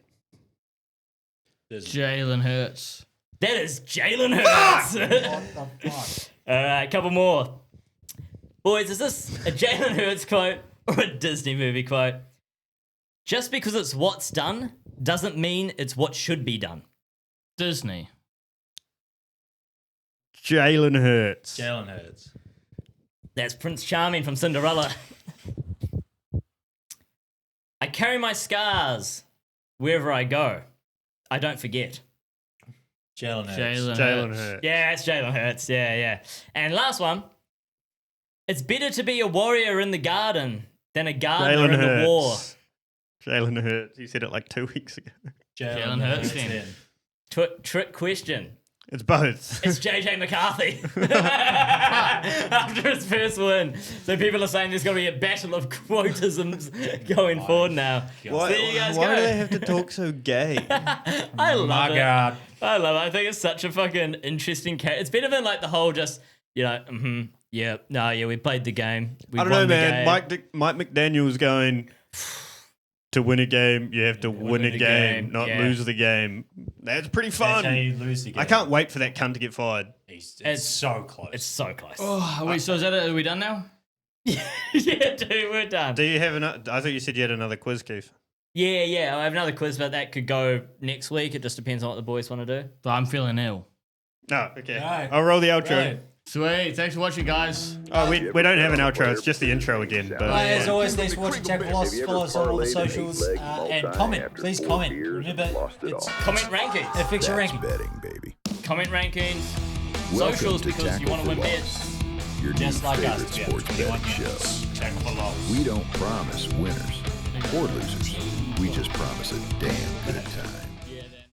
Disney. Jalen Hurts. That is Jalen Hurts. What the fuck? All right, couple more. Boys, is this a Jalen Hurts quote or a Disney movie quote? Just because it's what's done doesn't mean it's what should be done. Disney. Jalen Hurts. Jalen Hurts. That's Prince Charming from Cinderella. I carry my scars wherever I go. I don't forget. Jalen Hurts. Jalen Hurts. Yeah, it's Jalen Hurts. Yeah. And last one. It's better to be a warrior in the garden than a gardener Jalen in the war. Hurts. Jalen Hurts. He said it like 2 weeks ago. Jalen Hurts then. Trick question. It's both. It's JJ McCarthy after his first win. So people are saying there's going to be a battle of quotisms going forward now. Why, So there you guys why go. do they have to talk so gay? I love My it. God. I love it. I think it's such a fucking interesting character. It's better than like the whole just, we played the game. We I don't won know, the man. game. Mike McDaniel's going, to win a game, you have to win a the game, game, not yeah. lose the game. That's pretty That's how fun. you lose the game. I can't wait for that cunt to get fired. It's so close. It's so close. Oh, wait, so is that it? Are we done now? Yeah, dude, we're done. Do you have another? I thought you said you had another quiz, Keith. Yeah. I have another quiz, but that could go next week. It just depends on what the boys want to do. But I'm feeling ill. No, okay. Right. I'll roll the outro. Right. Sweet. Thanks for watching, guys. Oh, we don't have an outro. It's just the intro again. But As always, thanks for watching Tackle Loss. Follow us on all the socials and comment. Please comment. Remember, it's Comment rankings. it fix your That's ranking. betting, baby. Comment rankings. Welcome Socials to because you Tackle want to for win Loss, bets. your Just new like us. favorite Yeah, sports we want betting you show. Tackle for loss. We don't promise winners or losers. We just promise a damn good time.